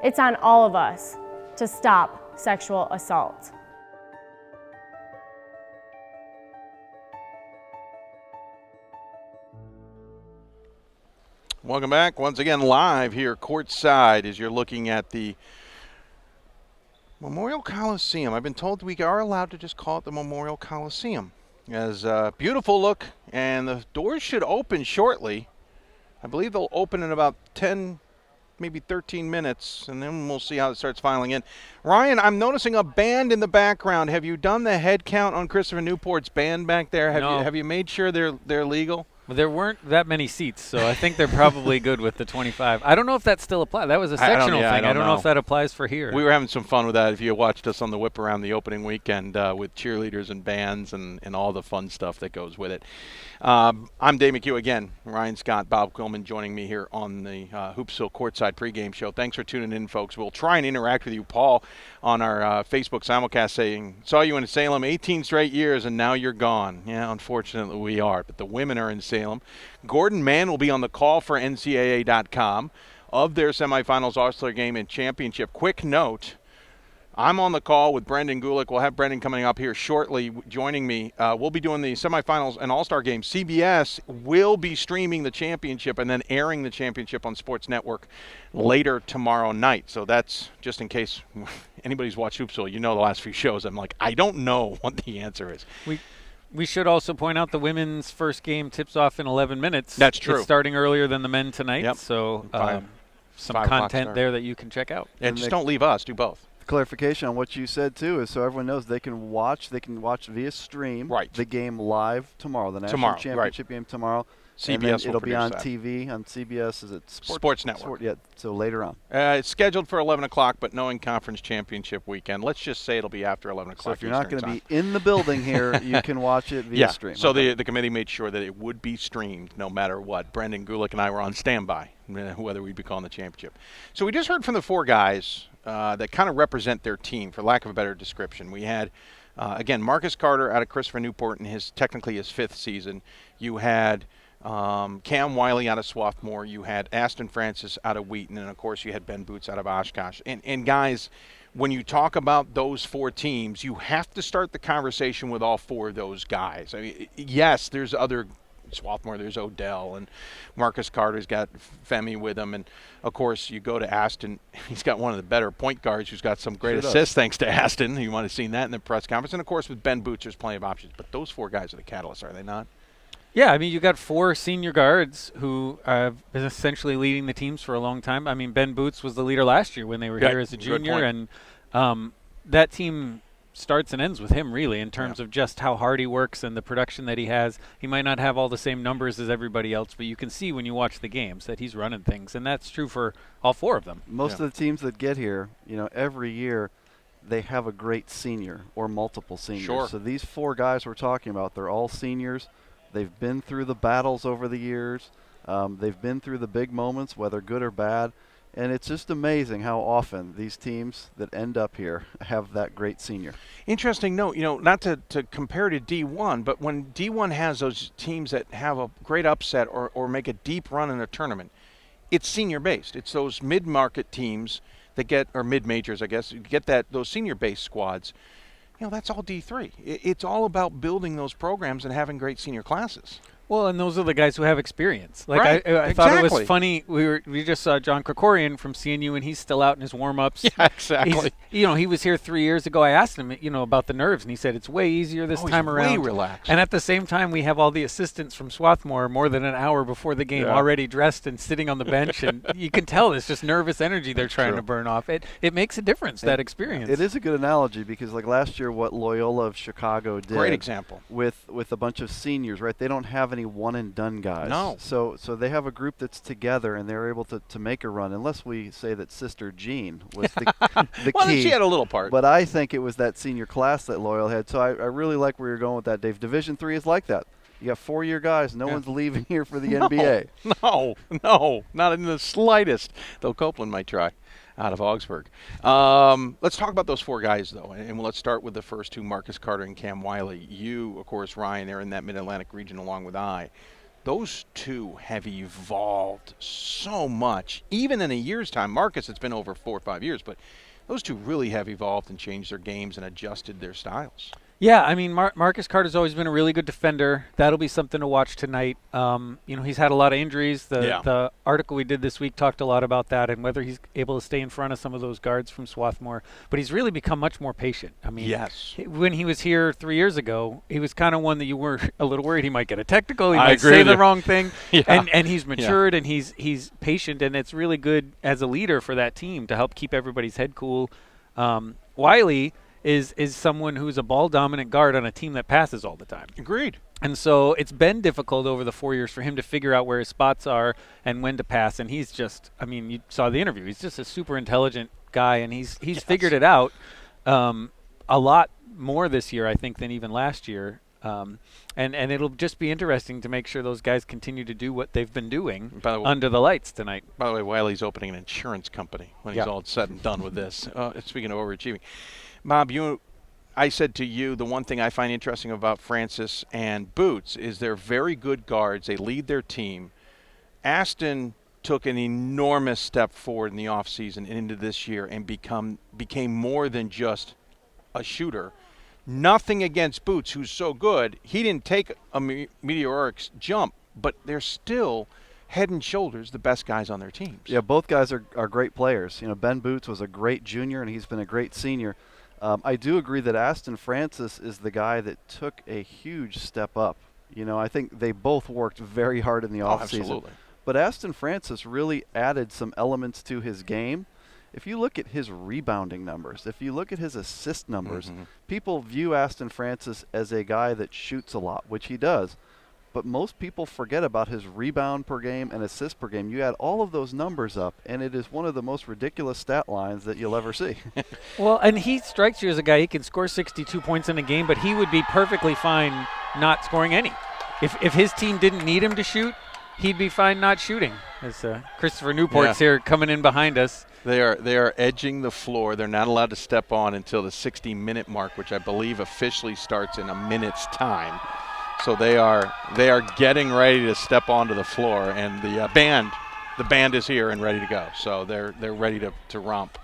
It's on all of us to stop sexual assault. Welcome back. Once again, live here courtside as you're looking at the Memorial Coliseum. I've been told we are allowed to just call it the Memorial Coliseum. As a beautiful look, and the doors should open shortly. I believe they'll open in about 10, maybe 13 minutes, and then we'll see how it starts filing in. Ryan, I'm noticing a band in the background. Have you done the head count on Christopher Newport's band back there? Have you made sure they're legal? Well, there weren't that many seats, so I think they're probably good with the 25. I don't know if that still applies. That was a sectional thing. I don't know if that applies for here. We were having some fun with that. If you watched us on the whip around the opening weekend with cheerleaders and bands and all the fun stuff that goes with it. I'm Dave McHugh again. Ryan Scott, Bob Coleman joining me here on the Hoopsville Courtside pregame show. Thanks for tuning in, folks. We'll try and interact with you. Paul on our Facebook simulcast saying, saw you in Salem 18 straight years and now you're gone. Yeah, unfortunately we are, but the women are in Salem. Gordon Mann will be on the call for NCAA.com of their semifinals, All-Star game, and championship. Quick note, I'm on the call with Brendan Gulick. We'll have Brendan coming up here shortly joining me. We'll be doing the semifinals and All-Star game. CBS will be streaming the championship and then airing the championship on Sports Network later tomorrow night. So that's just in case anybody's watched Hoopsville. You know the last few shows. I'm like, I don't know what the answer is. We should also point out the women's first game tips off in 11 minutes. That's true. It's starting earlier than the men tonight. Yep. So some 5 content there that you can check out. And just don't leave us. Do both. Clarification on what you said too is so everyone knows they can watch via stream the game live tomorrow, the national championship game tomorrow. CBS and then it'll will be on produce that. TV on CBS. Is it Sports Network? Yeah, so later on. It's scheduled for 11 o'clock, but knowing conference championship weekend, let's just say it'll be after 11 o'clock. So if you're not going to be in the building here, you can watch it via stream. So the committee made sure that it would be streamed no matter what. Brendan Gulick and I were on standby, whether we'd be calling the championship. So we just heard from the four guys that kind of represent their team, for lack of a better description. We had, again, Marcus Carter out of Christopher Newport in technically his 5th season. You had Cam Wiley out of Swarthmore. You had Aston Francis out of Wheaton. And, of course, you had Ben Boots out of Oshkosh. And guys, when you talk about those 4 teams, you have to start the conversation with all 4 of those guys. I mean, yes, there's other Swarthmore, there's Odell, and Marcus Carter's got Femi with him. And, of course, you go to Aston. He's got one of the better point guards who's got some great assists thanks to Aston. You might have seen that in the press conference. And, of course, with Ben Boots, there's plenty of options. But those 4 guys are the catalysts, are they not? Yeah, I mean, you got 4 senior guards who have been essentially leading the teams for a long time. I mean, Ben Boots was the leader last year when they were here as a junior, and that team starts and ends with him, really, in terms of just how hard he works and the production that he has. He might not have all the same numbers as everybody else, but you can see when you watch the games that he's running things, and that's true for all 4 of them. Most of the teams that get here, every year they have a great senior or multiple seniors. Sure. So these 4 guys we're talking about, they're all seniors. They've been through the battles over the years. They've been through the big moments, whether good or bad. And it's just amazing how often these teams that end up here have that great senior. Interesting note, not to compare to D1, but when D1 has those teams that have a great upset or make a deep run in a tournament, it's senior-based. It's those mid-market teams that get, or mid-majors, I guess, get those senior-based squads. That's all D3. It's all about building those programs and having great senior classes. Well, and those are the guys who have experience. Like right. I thought it was funny. We just saw John Krikorian from CNU, and he's still out in his warm-ups. Yeah, exactly. He was here 3 years ago. I asked him, about the nerves, and he said it's way easier this time around. Way relaxed. And at the same time, we have all the assistants from Swarthmore more than an hour before the game, already dressed and sitting on the bench, and you can tell it's just nervous energy they're trying to burn off. It makes a difference, that experience. It is a good analogy because, like last year, what Loyola of Chicago did. Great example. With a bunch of seniors, right? They don't have any one-and-done guys. No. So they have a group that's together, and they're able to make a run, unless we say that Sister Jean was the well, key. She had a little part. But I think it was that senior class that Loyola had. So I really like where you're going with that, Dave. Division III is like that. You got 4-year guys. No one's leaving here for the NBA. No, not in the slightest. Though Copeland might try out of Augsburg. Let's talk about those 4 guys, though, and let's start with the first 2, Marcus Carter and Cam Wiley. You, of course, Ryan, they're in that Mid-Atlantic region along with I. Those 2 have evolved so much. Even in a year's time, Marcus, it's been over 4 or 5 years, but those 2 really have evolved and changed their games and adjusted their styles. Yeah, I mean, Marcus Carter's always been a really good defender. That'll be something to watch tonight. He's had a lot of injuries. The article we did this week talked a lot about that and whether he's able to stay in front of some of those guards from Swarthmore. But he's really become much more patient. I mean, when he was here 3 years ago, he was kind of one that you were a little worried he might get a technical, he might say the wrong thing. And he's matured and he's patient, and it's really good as a leader for that team to help keep everybody's head cool. Wiley is someone who's a ball-dominant guard on a team that passes all the time. Agreed. And so it's been difficult over the 4 years for him to figure out where his spots are and when to pass. And he's just, I mean, you saw the interview. He's just a super intelligent guy, and he's figured it out a lot more this year, I think, than even last year. And it'll just be interesting to make sure those guys continue to do what they've been doing under the lights tonight. By the way, Wiley's opening an insurance company when he's all said and done with this. Speaking of overachieving. Bob, I said to you, the one thing I find interesting about Francis and Boots is they're very good guards. They lead their team. Aston took an enormous step forward in the offseason and into this year and became more than just a shooter. Nothing against Boots, who's so good. He didn't take a meteoric jump, but they're still head and shoulders the best guys on their teams. Yeah, both guys are great players. Ben Boots was a great junior, and he's been a great senior. I do agree that Aston Francis is the guy that took a huge step up. I think they both worked very hard in the offseason. Absolutely. But Aston Francis really added some elements to his game, if you look at his rebounding numbers, if you look at his assist numbers, people view Aston Francis as a guy that shoots a lot, which he does. But most people forget about his rebound per game and assist per game. You add all of those numbers up, and it is one of the most ridiculous stat lines that you'll ever see. Well, and he strikes you as a guy, he can score 62 points in a game, but he would be perfectly fine not scoring any. If his team didn't need him to shoot, he'd be fine not shooting. As Christopher Newport's here coming in behind us. They are edging the floor. They're not allowed to step on until the 60-minute mark, which I believe officially starts in a minute's time. So they are getting ready to step onto the floor, and the band is here and ready to go. So they're ready to romp.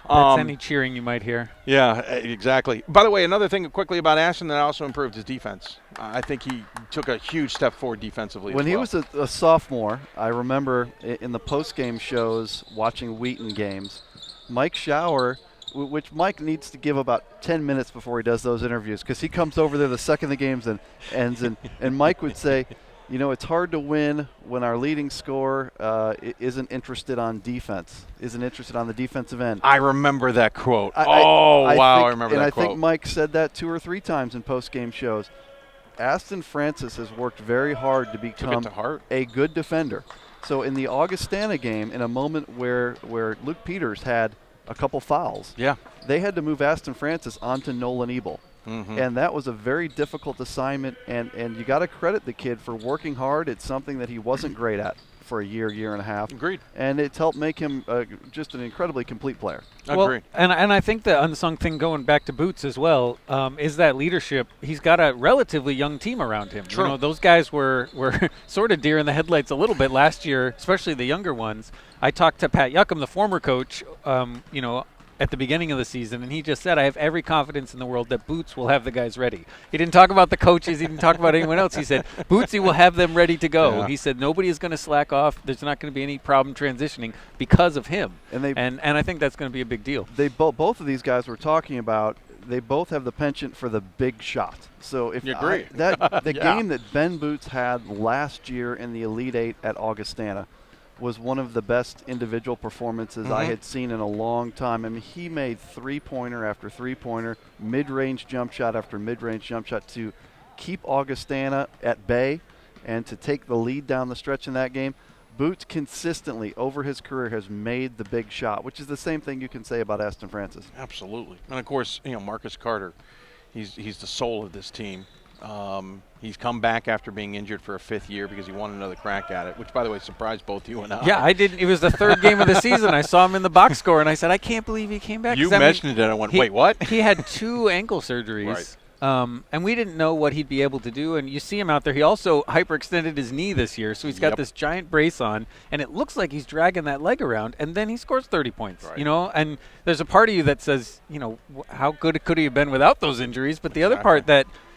That's any cheering you might hear. Yeah, exactly. By the way, another thing quickly about Aston that also improved his defense. I think he took a huge step forward defensively. When he was a sophomore, I remember in the post-game shows watching Wheaton games, Mike Shower, which Mike needs to give about 10 minutes before he does those interviews, because he comes over there the second the game's ends, and Mike would say, you know, it's hard to win when our leading scorer isn't interested on defense, isn't interested on the defensive end. I remember that quote. I remember that quote. I think Mike said that 2 or 3 times in post-game shows. Aston Francis has worked very hard to become a good defender. So in the Augustana game, in a moment where Luke Peters had a couple fouls, they had to move Aston Francis onto Nolan Ebel. And that was a very difficult assignment, and you got to credit the kid for working hard. It's something that he wasn't great at for a year and a half. Agreed. And it's helped make him just an incredibly complete player. Agreed. And I think the unsung thing going back to Boots as well is that leadership. He's got a relatively young team around him. True. You know, those guys were sort of deer in the headlights a little bit last year, especially the younger ones. I talked to Pat Yuckham, the former coach, at the beginning of the season, and he just said, I have every confidence in the world that Boots will have the guys ready. He didn't talk about the coaches. He didn't talk about anyone else. He said, Bootsy will have them ready to go. Yeah. He said, nobody is going to slack off. There's not going to be any problem transitioning because of him. And I think that's going to be a big deal. They both of these guys we're talking about, they both have the penchant for the big shot. So if you agree. The game that Ben Boots had last year in the Elite Eight at Augustana was one of the best individual performances I had seen in a long time. I mean, he made three-pointer after three-pointer, mid-range jump shot after mid-range jump shot to keep Augustana at bay and to take the lead down the stretch in that game. Boots consistently over his career has made the big shot, which is the same thing you can say about Aston Francis. Absolutely. And, of course, Marcus Carter, he's the soul of this team. He's come back after being injured for a 5th year because he wanted another crack at it, which, by the way, surprised both you and I. Yeah, I didn't. It was the 3rd game of the season. I saw him in the box score, and I said, I can't believe he came back. You mentioned it, and I went, wait, what? He had 2 ankle surgeries. Right. And we didn't know what he'd be able to do. And you see him out there. He also hyperextended his knee this year, so he's got this giant brace on, and it looks like he's dragging that leg around, and then he scores 30 points. Right. And there's a part of you that says, how good could he have been without those injuries? But the other part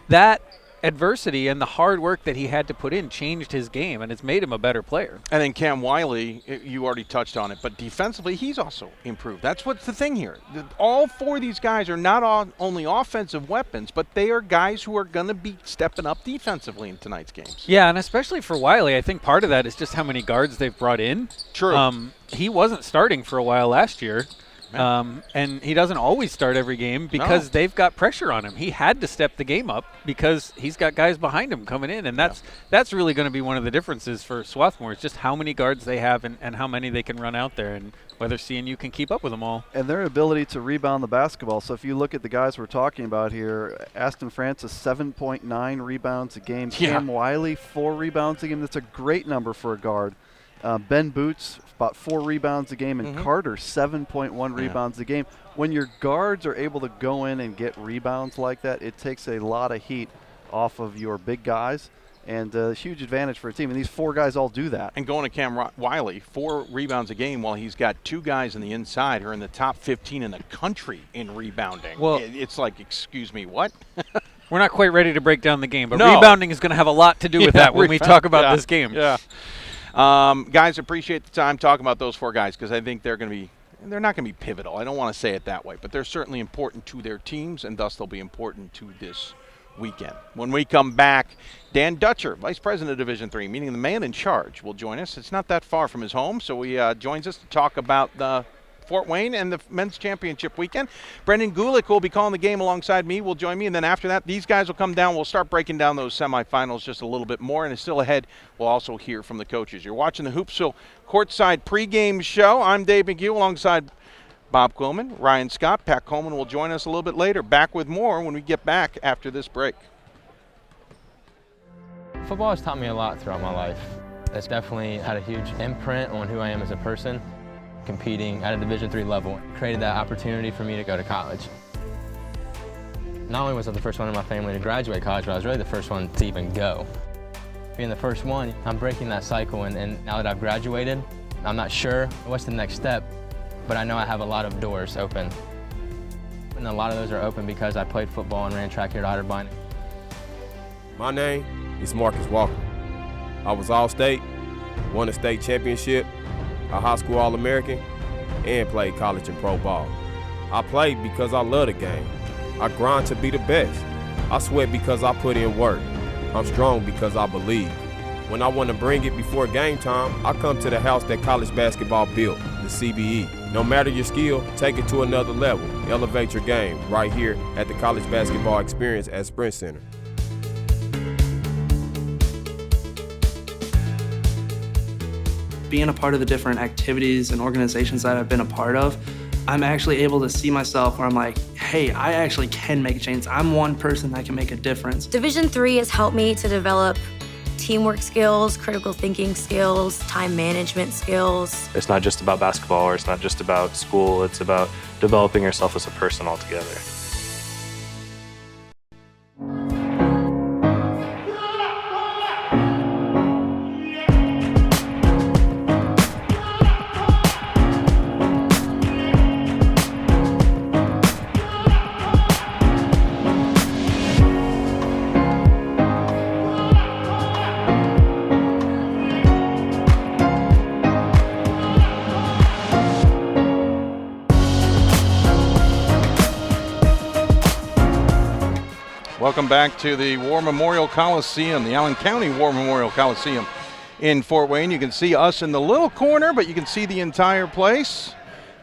that adversity and the hard work that he had to put in changed his game, and it's made him a better player. And then Cam Wiley, you already touched on it, but defensively he's also improved. That's what's the thing here. All 4 of these guys are not only offensive weapons, but they are guys who are going to be stepping up defensively in tonight's games. Yeah, and especially for Wiley, I think part of that is just how many guards they've brought in. True. He wasn't starting for a while last year. And he doesn't always start every game because they've got pressure on him. He had to step the game up because he's got guys behind him coming in, and that's really going to be one of the differences for Swarthmore. It's just how many guards they have and how many they can run out there, and whether CNU can keep up with them all. And their ability to rebound the basketball. So if you look at the guys we're talking about here, Aston Francis 7.9 rebounds a game. Cam Wiley 4 rebounds a game. That's a great number for a guard. Ben Boots, about 4 rebounds a game, and Carter, 7.1 rebounds a game. When your guards are able to go in and get rebounds like that, it takes a lot of heat off of your big guys, and a huge advantage for a team. And these 4 guys all do that. And going to Cam Wiley, 4 rebounds a game while he's got 2 guys on the inside who are in the top 15 in the country in rebounding. Well, it's like, excuse me, what? We're not quite ready to break down the game, but rebounding is going to have a lot to do with that when we talk about this game. Yeah. Guys, appreciate the time talking about those 4 guys because I think they're not going to be pivotal. I don't want to say it that way, but they're certainly important to their teams, and thus they'll be important to this weekend. When we come back, Dan Dutcher, Vice President of Division III, meaning the man in charge, will join us. It's not that far from his home, so he joins us to talk about the Fort Wayne and the men's championship weekend. Brendan Gulick will be calling the game alongside me, will join me, and then after that, these guys will come down. We'll start breaking down those semifinals just a little bit more, and it's still ahead. We'll also hear from the coaches. You're watching the Hoopsville Courtside pregame show. I'm Dave McHugh alongside Bob Quillman, Ryan Scott. Pat Coleman will join us a little bit later. Back with more when we get back after this break. Football has taught me a lot throughout my life. It's definitely had a huge imprint on who I am as a person. Competing at a Division III level created that opportunity for me to go to college. Not only was I the first one in my family to graduate college, but I was really the first one to even go. Being the first one, I'm breaking that cycle, and now that I've graduated, I'm not sure what's the next step, but I know I have a lot of doors open. And a lot of those are open because I played football and ran track here at Otterbein. My name is Marcus Walker. I was All-State, won a state championship, a high school All-American, and played college and pro ball. I played because I love the game. I grind to be the best. I sweat because I put in work. I'm strong because I believe. When I want to bring it before game time, I come to the house that college basketball built, the CBE. No matter your skill, take it to another level. Elevate your game right here at the College Basketball Experience at Sprint Center. Being a part of the different activities and organizations that I've been a part of, I'm actually able to see myself where I'm like, hey, I actually can make change. I'm one person that can make a difference. Division III has helped me to develop teamwork skills, critical thinking skills, time management skills. It's not just about basketball, or it's not just about school. It's about developing yourself as a person altogether. Welcome back to the War Memorial Coliseum, the Allen County War Memorial Coliseum in Fort Wayne. You can see us in the little corner, but you can see the entire place.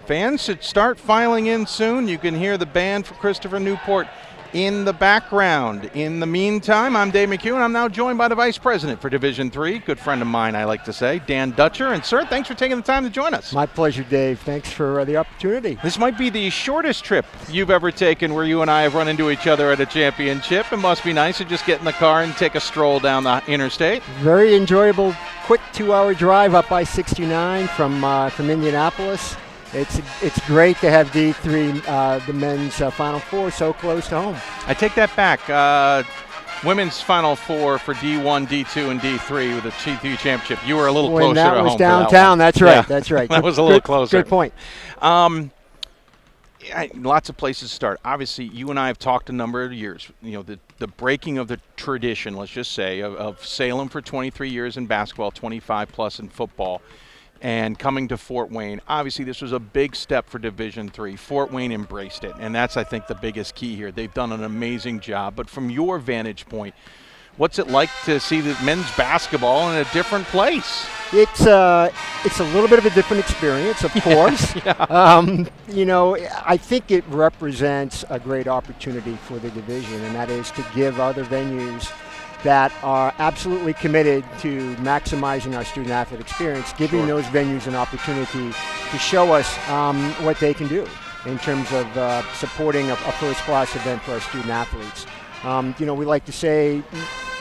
Fans should start filing in soon. You can hear the band for Christopher Newport in the background. In the meantime, I'm Dave McHugh, and I'm now joined by the Vice President for Division III, good friend of mine, I like to say, Dan Dutcher. And, sir, thanks for taking the time to join us. My pleasure, Dave. Thanks for the opportunity. This might be the shortest trip you've ever taken where you and I have run into each other at a championship. It must be nice to just get in the car and take a stroll down the interstate. Very enjoyable, quick 2-hour drive up I-69 from Indianapolis. It's great to have D3, the men's Final Four, so close to home. I take that back. Women's Final Four for D1, D2, and D3 with the D3 championship. You were a little closer to home. That was downtown. That's right. Yeah. That's right. That was a little closer. Good point. Lots of places to start. Obviously, you and I have talked a number of years. You know, the breaking of the tradition, let's just say, of Salem for 23 years in basketball, 25 plus in football, and coming to Fort Wayne. Obviously, this was a big step for Division III. Fort Wayne embraced it, and that's, I think, the biggest key here. They've done an amazing job. But from your vantage point, what's it like to see the men's basketball in a different place? It's a little bit of a different experience, of course. Yeah. You know, I think it represents a great opportunity for the division, and that is to give other venues that are absolutely committed to maximizing our student-athlete experience, giving those venues an opportunity to show us what they can do in terms of supporting a first-class event for our student-athletes. You know, we like to say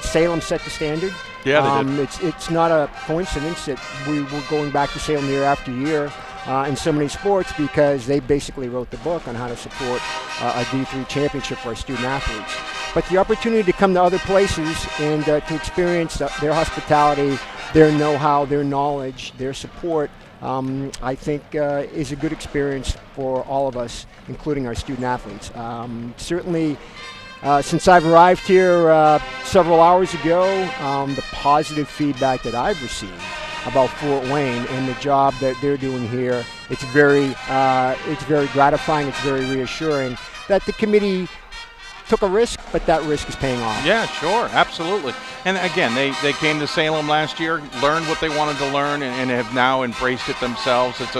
Salem set the standard. Yeah, they did. It's not a coincidence that we were going back to Salem year after year in so many sports, because they basically wrote the book on how to support a D3 championship for our student-athletes. But the opportunity to come to other places and to experience their hospitality, their know-how, their knowledge, their support, I think is a good experience for all of us, including our student-athletes. Certainly, since I've arrived here several hours ago, the positive feedback that I've received about Fort Wayne and the job that they're doing here, it's very gratifying, it's very reassuring that the committee took a risk, but that risk is paying off. Yeah, sure, absolutely. And again, they came to Salem last year, learned what they wanted to learn, and have now embraced it themselves. It's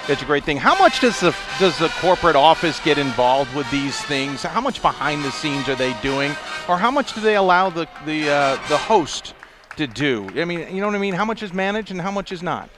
it's a great thing. How much does the corporate office get involved with these things? How much behind the scenes are they doing, or how much do they allow the host to do? I mean, you know what I mean? How much is managed and how much is not?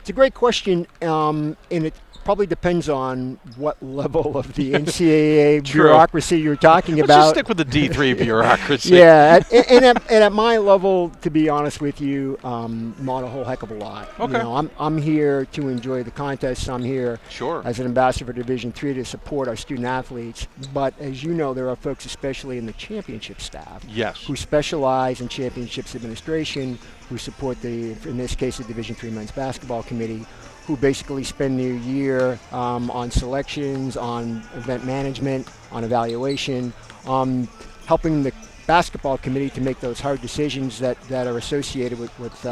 It's a great question, and it probably depends on what level of the NCAA bureaucracy you're talking about. Let's just stick with the D3 bureaucracy. Yeah, and at my level, to be honest with you, not a whole heck of a lot. Okay. You know, I'm here to enjoy the contests. I'm here as an ambassador for Division III to support our student athletes. But as you know, there are folks, especially in the championship staff, who specialize in championships administration, who support in this case, the Division III men's basketball committee, who basically spend their year on selections, on event management, on evaluation, helping the basketball committee to make those hard decisions that are associated with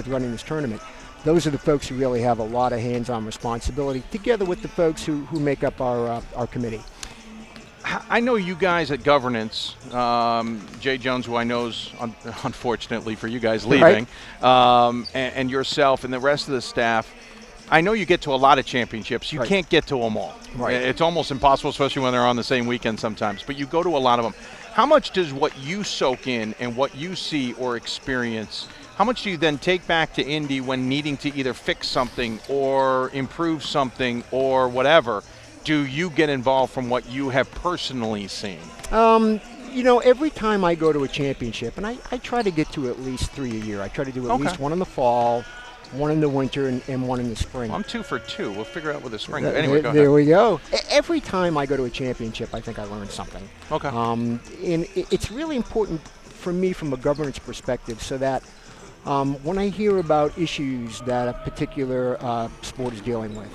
running this tournament. Those are the folks who really have a lot of hands-on responsibility, together with the folks who make up our committee. I know you guys at governance, Jay Jones, who I know is unfortunately for you guys leaving, and yourself and the rest of the staff. I know you get to a lot of championships. You can't get to them all. Right. It's almost impossible, especially when they're on the same weekend sometimes. But you go to a lot of them. How much does what you soak in and what you see or experience, how much do you then take back to Indy when needing to either fix something or improve something or whatever? Do you get involved from what you have personally seen? You know, every time I go to a championship, and I try to get to at least 3 a year. I try to do at least one in the fall, one in the winter, and one in the spring. I'm 2 for 2. We'll figure out with the spring. Anyway, go ahead. There we go. Every time I go to a championship, I think I learn something. Okay. And it's really important for me from a governance perspective, so that when I hear about issues that a particular sport is dealing with,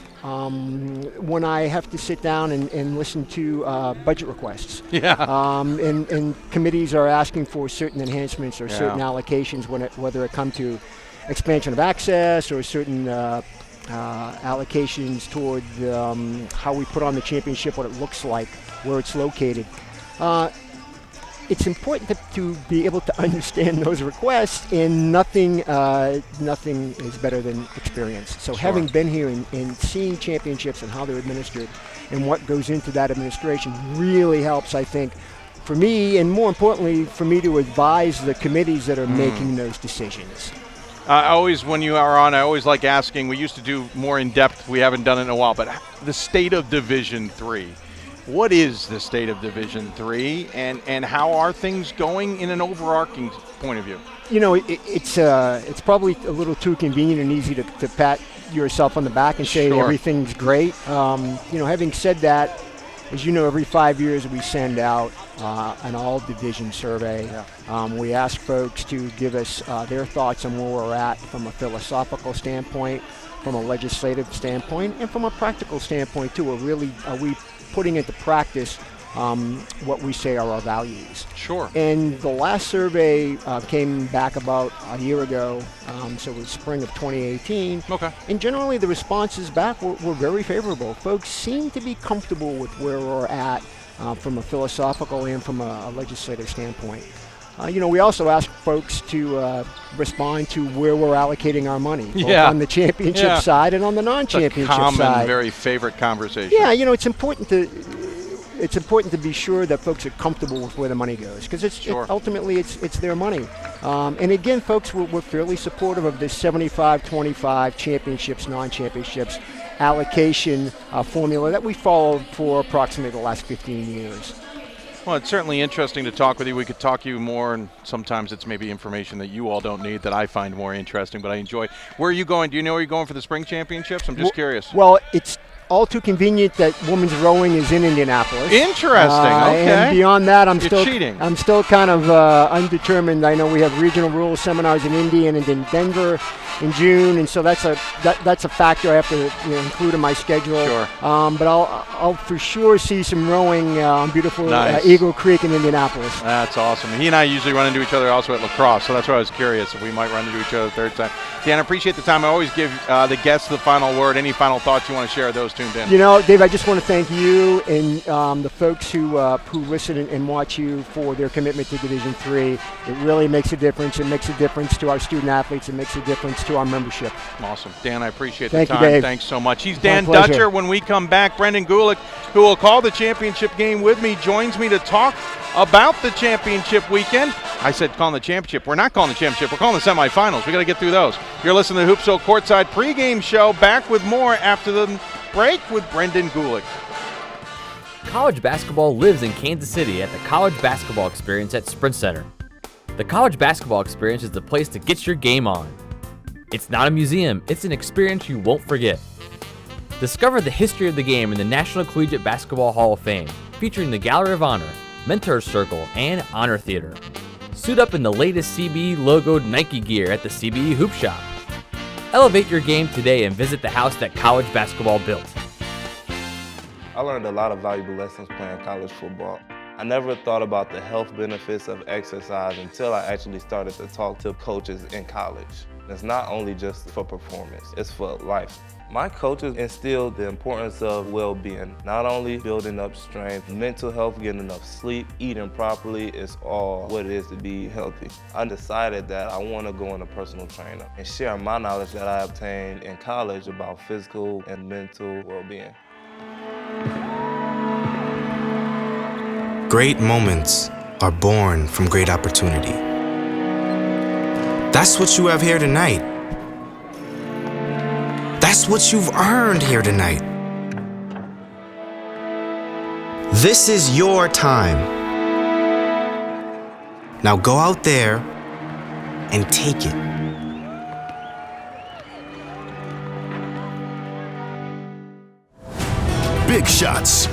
when I have to sit down and listen to budget requests, and committees are asking for certain enhancements or certain allocations, whether it come to expansion of access or certain allocations toward how we put on the championship, what it looks like, where it's located. It's important to be able to understand those requests, and nothing is better than experience. So having been here and seeing championships and how they're administered and what goes into that administration really helps, I think, for me, and more importantly, for me to advise the committees that are making those decisions. When you are on, I always like asking, we used to do more in-depth, we haven't done it in a while, but the state of Division III. What is the state of Division III, and how are things going in an overarching point of view? You know, it's probably a little too convenient and easy to pat yourself on the back and say everything's great. You know, having said that, as you know, every 5 years we send out an all-division survey. We ask folks to give us their thoughts on where we're at from a philosophical standpoint, from a legislative standpoint, and from a practical standpoint too. Are we putting into practice what we say are our values? Sure. And the last survey came back about a year ago, so it was spring of 2018. Okay. And generally the responses back were very favorable. Folks seem to be comfortable with where we're at from a philosophical and from a legislative standpoint. You know, we also ask folks to respond to where we're allocating our money, both on the championship side and on the non-championship side. It's a common, very favorite conversation. Yeah, you know, it's important to be sure that folks are comfortable with where the money goes, because ultimately it's their money. And again, folks, we're fairly supportive of this 75-25 championships, non-championships allocation formula that we followed for approximately the last 15 years. Well, it's certainly interesting to talk with you. We could talk to you more, and sometimes it's maybe information that you all don't need that I find more interesting, but I enjoy. Where are you going? Do you know where you're going for the spring championships? I'm just curious. Well, it's all too convenient that women's rowing is in Indianapolis. Interesting. Okay. And beyond that, I'm cheating. still kind of undetermined. I know we have regional rules seminars in Indy and in Denver in June, and so that's a factor I have to include in my schedule. Sure. But I'll for sure see some rowing on beautiful Eagle Creek in Indianapolis. That's awesome. And he and I usually run into each other also at lacrosse, so that's why I was curious if we might run into each other the third time. Dan, I appreciate the time. I always give the guests the final word. Any final thoughts you want to share with those two tuned in. You know, Dave, I just want to thank you and the folks who listen and watch you for their commitment to Division III. It really makes a difference. It makes a difference to our student athletes. It makes a difference to our membership. Awesome. Dan, I appreciate Thank the you, time. Dave. Thanks so much. He's My Dan pleasure. Dutcher. When we come back, Brendan Gulick, who will call the championship game with me, joins me to talk about the championship weekend. I said calling the championship. We're not calling the championship. We're calling the semifinals. We got to get through those. You're listening to the Hoopsville Courtside pregame show. Back with more after the break with Brendan Gulick. College basketball lives in Kansas City at the College Basketball Experience at Sprint Center. The College Basketball Experience is the place to get your game on. It's not a museum, it's an experience you won't forget. Discover the history of the game in the National Collegiate Basketball Hall of Fame, featuring the Gallery of Honor, Mentor's Circle, and Honor Theater. Suit up in the latest CBE logoed Nike gear at the CBE Hoop Shop. Elevate your game today and visit the house that college basketball built. I learned a lot of valuable lessons playing college football. I never thought about the health benefits of exercise until I actually started to talk to coaches in college. It's not only just for performance, it's for life. My coaches instilled the importance of well-being, not only building up strength, mental health, getting enough sleep, eating properly is all what it is to be healthy. I decided that I want to go on a personal trainer and share my knowledge that I obtained in college about physical and mental well-being. Great moments are born from great opportunity. That's what you have here tonight. That's what you've earned here tonight. This is your time. Now go out there and take it. Big shots.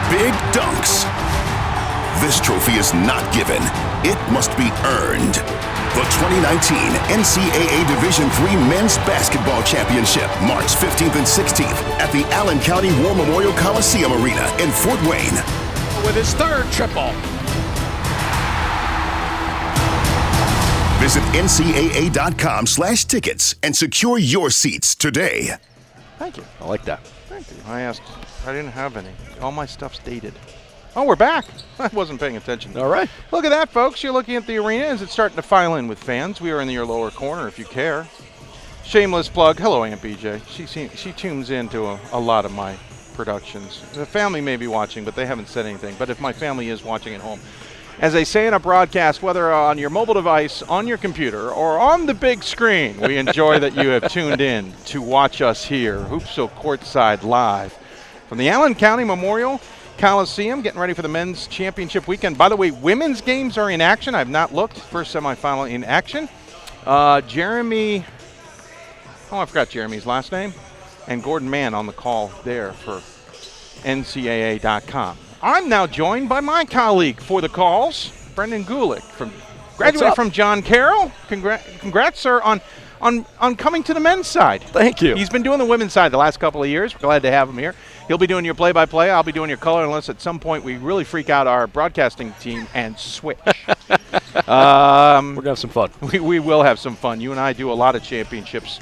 Big dunks. This trophy is not given. It must be earned. The 2019 NCAA Division III Men's Basketball Championship, March 15th and 16th at the Allen County War Memorial Coliseum Arena in Fort Wayne. With his third triple. Visit ncaa.com/tickets and secure your seats today. Thank you. I like that. Thank you. I didn't have any. All my stuff's dated. Oh, we're back. I wasn't paying attention. All right. Look at that, folks. You're looking at the arena as it's starting to file in with fans. We are in your lower corner if you care. Shameless plug. Hello, Aunt BJ. She tunes into a lot of my productions. The family may be watching, but they haven't said anything. But if my family is watching at home, as they say in a broadcast, whether on your mobile device, on your computer, or on the big screen, we enjoy that you have tuned in to watch us here, Hoopsville Courtside Live from the Allen County Memorial Coliseum, getting ready for the men's championship weekend. By the way, women's games are in action. I've not looked. First semifinal in action. Jeremy, I forgot Jeremy's last name, and Gordon Mann on the call there for NCAA.com. I'm now joined by my colleague for the calls, Brendan Gulick, graduated from John Carroll. Congrats, sir, on coming to the men's side. Thank you. He's been doing the women's side the last couple of years. We're glad to have him here. He'll be doing your play-by-play. I'll be doing your color, unless at some point we really freak out our broadcasting team and switch. We're going to have some fun. We will have some fun. You and I do a lot of championships.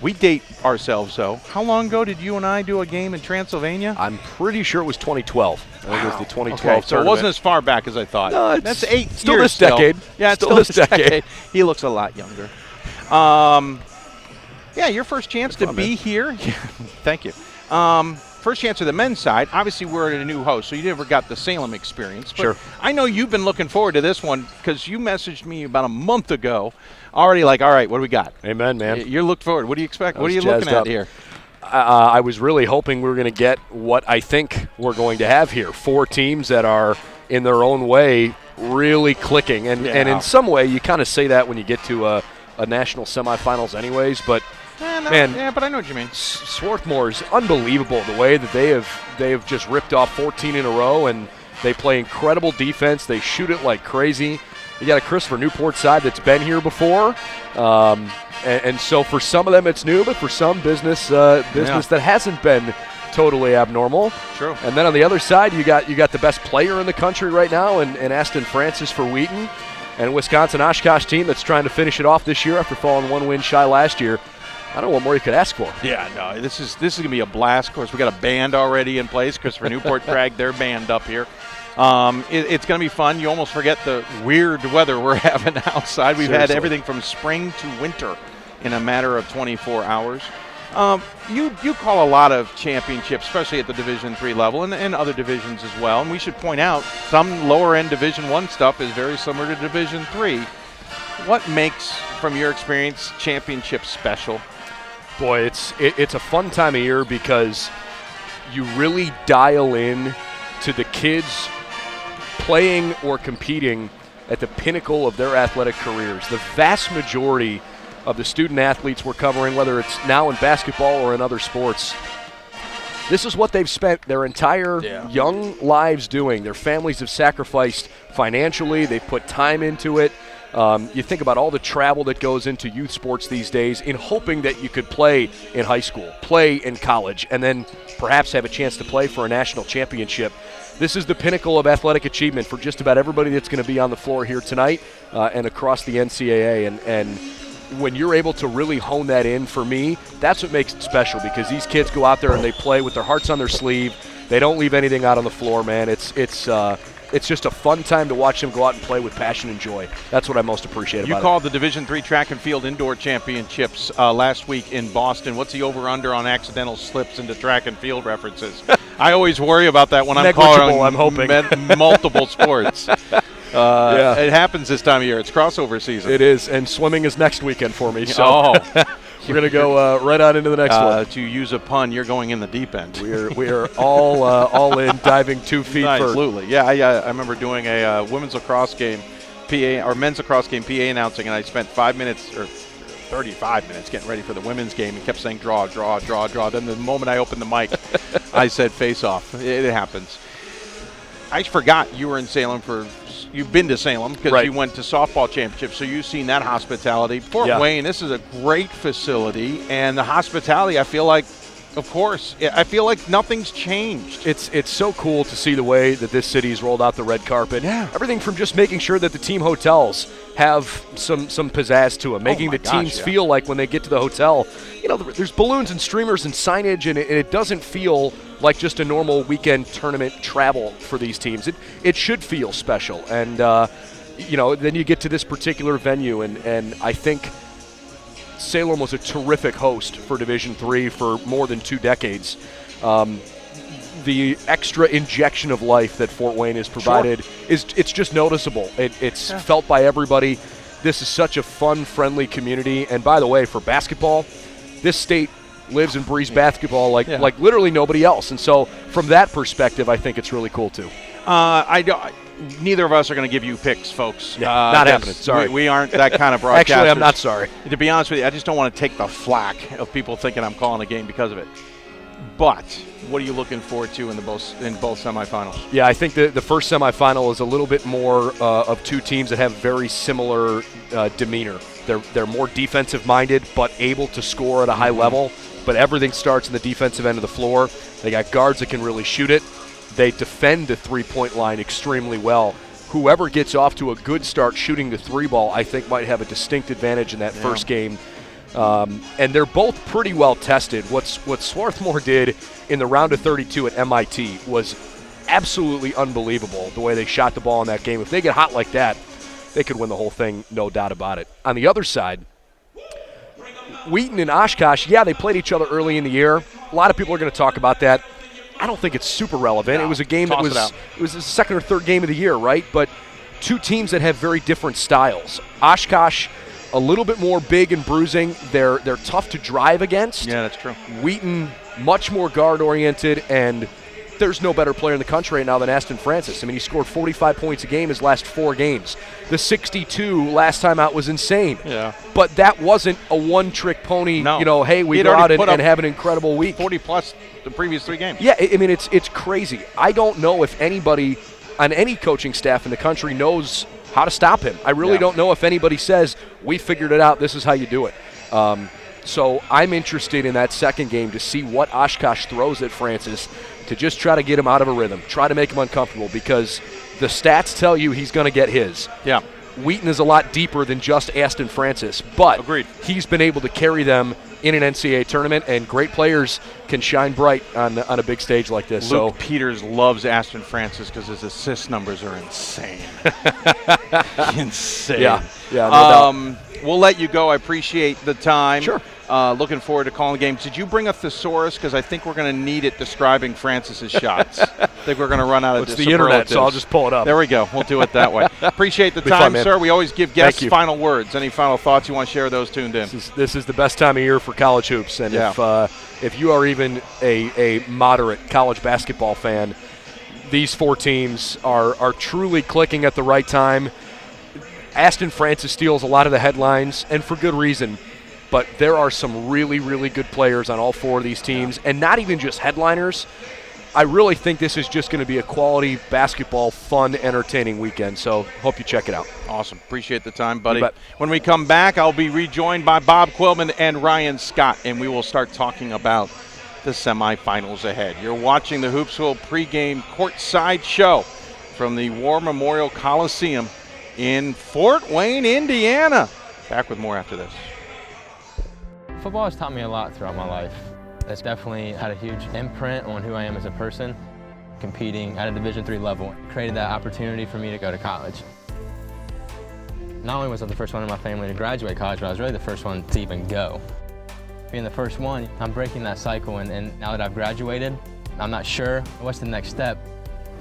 We date ourselves, though. How long ago did you and I do a game in Transylvania? I'm pretty sure it was 2012. I think it was the 2012 okay, so tournament. it wasn't as far back as I thought. No, that's 8 years. Still this decade. Yeah, it's still this decade. He looks a lot younger. Yeah, your first chance to be here. Thank you. First chance to the men's side. Obviously, we're a new host, so you never got the Salem experience. But sure. I know you've been looking forward to this one because you messaged me about a month ago, already like, all right, what do we got? Amen, man. You're looking forward. What do you expect? What are you looking at here? I was really hoping we were going to get what I think we're going to have here. 4 teams that are, in their own way, really clicking. And in some way, you kind of say that when you get to a national semifinals anyways, but yeah, but I know what you mean. Swarthmore is unbelievable the way that they have just ripped off 14 in a row, and they play incredible defense. They shoot it like crazy. You got a Christopher Newport side that's been here before, and so for some of them it's new, but for some business that hasn't been totally abnormal. True. And then on the other side, you got the best player in the country right now, and Aston Francis for Wheaton, and a Wisconsin Oshkosh team that's trying to finish it off this year after falling 1 win shy last year. I don't know what more you could ask for. Yeah, no, this is going to be a blast. Of course, we got a band already in place. Christopher Newport dragged their band up here. It's going to be fun. You almost forget the weird weather we're having outside. We've had everything from spring to winter in a matter of 24 hours. You call a lot of championships, especially at the Division III level and other divisions as well. And we should point out some lower-end Division I stuff is very similar to Division III. What makes, from your experience, championships special? Boy, it's a fun time of year because you really dial in to the kids playing or competing at the pinnacle of their athletic careers. The vast majority of the student athletes we're covering, whether it's now in basketball or in other sports, this is what they've spent their entire young lives doing. Their families have sacrificed financially. They've put time into it. You think about all the travel that goes into youth sports these days in hoping that you could play in high school, play in college, and then perhaps have a chance to play for a national championship. This is the pinnacle of athletic achievement for just about everybody that's going to be on the floor here tonight and across the NCAA. And when you're able to really hone that in, for me, that's what makes it special, because these kids go out there and they play with their hearts on their sleeve. They don't leave anything out on the floor, man. It's just a fun time to watch them go out and play with passion and joy. That's what I most appreciate about it. You called the Division III Track and Field Indoor Championships last week in Boston. What's the over-under on accidental slips into track and field references? I always worry about that when I'm calling I'm hoping. multiple sports. It happens this time of year. It's crossover season. It is, and swimming is next weekend for me. So we're going to go right on into the next one. To use a pun, you're going in the deep end. We are all in, diving 2 feet first. Absolutely. Yeah, I remember doing a women's lacrosse game, PA, or men's lacrosse game, PA announcing, and I spent 5 minutes or 35 minutes getting ready for the women's game and kept saying draw, draw, draw, draw. Then the moment I opened the mic, I said face off. It happens. I forgot you were in Salem you've been to Salem because you went to softball championships, so you've seen that hospitality. Fort Wayne, this is a great facility, and the hospitality, I feel like, of course, I feel like nothing's changed. It's so cool to see the way that this city's rolled out the red carpet. Yeah. Everything from just making sure that the team hotels have some pizzazz to them, making the teams feel like when they get to the hotel, there's balloons and streamers and signage, and it doesn't feel like just a normal weekend tournament travel for these teams. It should feel special. And, then you get to this particular venue, and I think Salem was a terrific host for Division III for more than 2 decades. The extra injection of life that Fort Wayne has provided it's just noticeable. It's felt by everybody. This is such a fun, friendly community. And by the way, for basketball, this state lives and breathes basketball like literally nobody else. And so from that perspective, I think it's really cool too. Neither of us are going to give you picks, folks. Not happening. Sorry. We aren't that kind of broadcasters. Actually, I'm not sorry. To be honest with you, I just don't want to take the flack of people thinking I'm calling a game because of it. But what are you looking forward to in both semifinals? Yeah, I think the first semifinal is a little bit more of 2 teams that have very similar demeanor. They're more defensive-minded but able to score at a high level, but everything starts in the defensive end of the floor. They got guards that can really shoot it. They defend the three-point line extremely well. Whoever gets off to a good start shooting the 3-ball, I think, might have a distinct advantage in that first game. And they're both pretty well tested. What Swarthmore did in the round of 32 at MIT was absolutely unbelievable, the way they shot the ball in that game. If they get hot like that, they could win the whole thing, no doubt about it. On the other side, Wheaton and Oshkosh, they played each other early in the year. A lot of people are going to talk about that. I don't think it's super relevant. No, it was a game it was the second or third game of the year, right? But 2 teams that have very different styles. Oshkosh, a little bit more big and bruising. They're tough to drive against. Yeah, that's true. Wheaton, much more guard-oriented, and there's no better player in the country right now than Aston Francis. I mean, he scored 45 points a game his last 4 games. The 62 last time out was insane. Yeah. But that wasn't a one-trick pony, No. Hey, we go out and have an incredible week. 40-plus the previous 3 games. Yeah, I mean, it's crazy. I don't know if anybody on any coaching staff in the country knows how to stop him. I really don't know if anybody says, we figured it out, this is how you do it. So I'm interested in that second game to see what Oshkosh throws at Francis to just try to get him out of a rhythm, try to make him uncomfortable, because the stats tell you he's going to get his. Yeah. Wheaton is a lot deeper than just Aston Francis, but Agreed. He's been able to carry them in an NCAA tournament, and great players can shine bright on a big stage like this. Luke Peters loves Aston Francis because his assist numbers are insane. Insane. Yeah, no doubt. We'll let you go. I appreciate the time. Sure. Looking forward to calling the game. Did you bring a thesaurus? Because I think we're going to need it describing Francis's shots. I think we're going to run out of It's the internet, so I'll just pull it up. There we go. We'll do it that way. Appreciate the Be time, fun, sir. We always give guests Thank you. final words. Any final thoughts you want to share with those tuned in? This is the best time of year for college hoops, and if you are even a moderate college basketball fan, these 4 teams are truly clicking at the right time. Aston Francis steals a lot of the headlines, and for good reason. But there are some really, really good players on all 4 of these teams, and not even just headliners. I really think this is just going to be a quality basketball, fun, entertaining weekend. So hope you check it out. Awesome. Appreciate the time, buddy. When we come back, I'll be rejoined by Bob Quillman and Ryan Scott, and we will start talking about the semifinals ahead. You're watching the Hoopsville pregame courtside show from the War Memorial Coliseum in Fort Wayne, Indiana. Back with more after this. Football has taught me a lot throughout my life. It's definitely had a huge imprint on who I am as a person. Competing at a Division III level created that opportunity for me to go to college. Not only was I the first one in my family to graduate college, but I was really the first one to even go. Being the first one, I'm breaking that cycle, and now that I've graduated, I'm not sure what's the next step,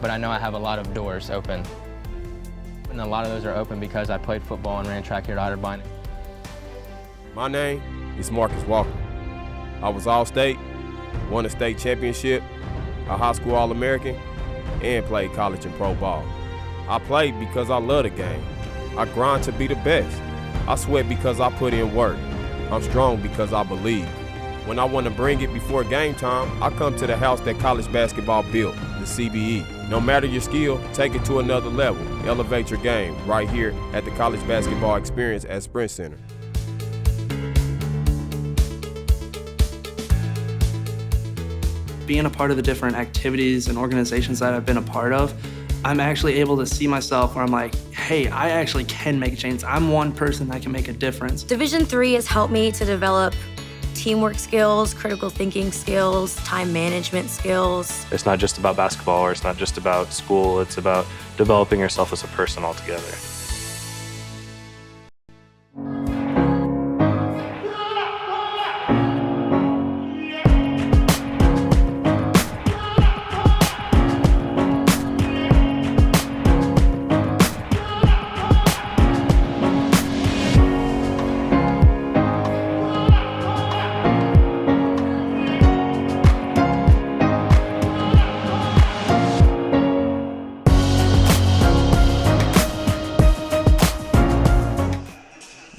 but I know I have a lot of doors open. And a lot of those are open because I played football and ran track here at Otterbein. My name is Marcus Walker. I was All-State, won a state championship, a high school All-American, and played college and pro ball. I played because I love the game. I grind to be the best. I sweat because I put in work. I'm strong because I believe. When I want to bring it before game time, I come to the house that college basketball built, the CBE. No matter your skill, take it to another level. Elevate your game right here at the College Basketball Experience at Sprint Center. Being a part of the different activities and organizations that I've been a part of, I'm actually able to see myself where I'm like, hey, I actually can make a change. I'm one person that can make a difference. Division III has helped me to develop teamwork skills, critical thinking skills, time management skills. It's not just about basketball, or it's not just about school. It's about developing yourself as a person altogether.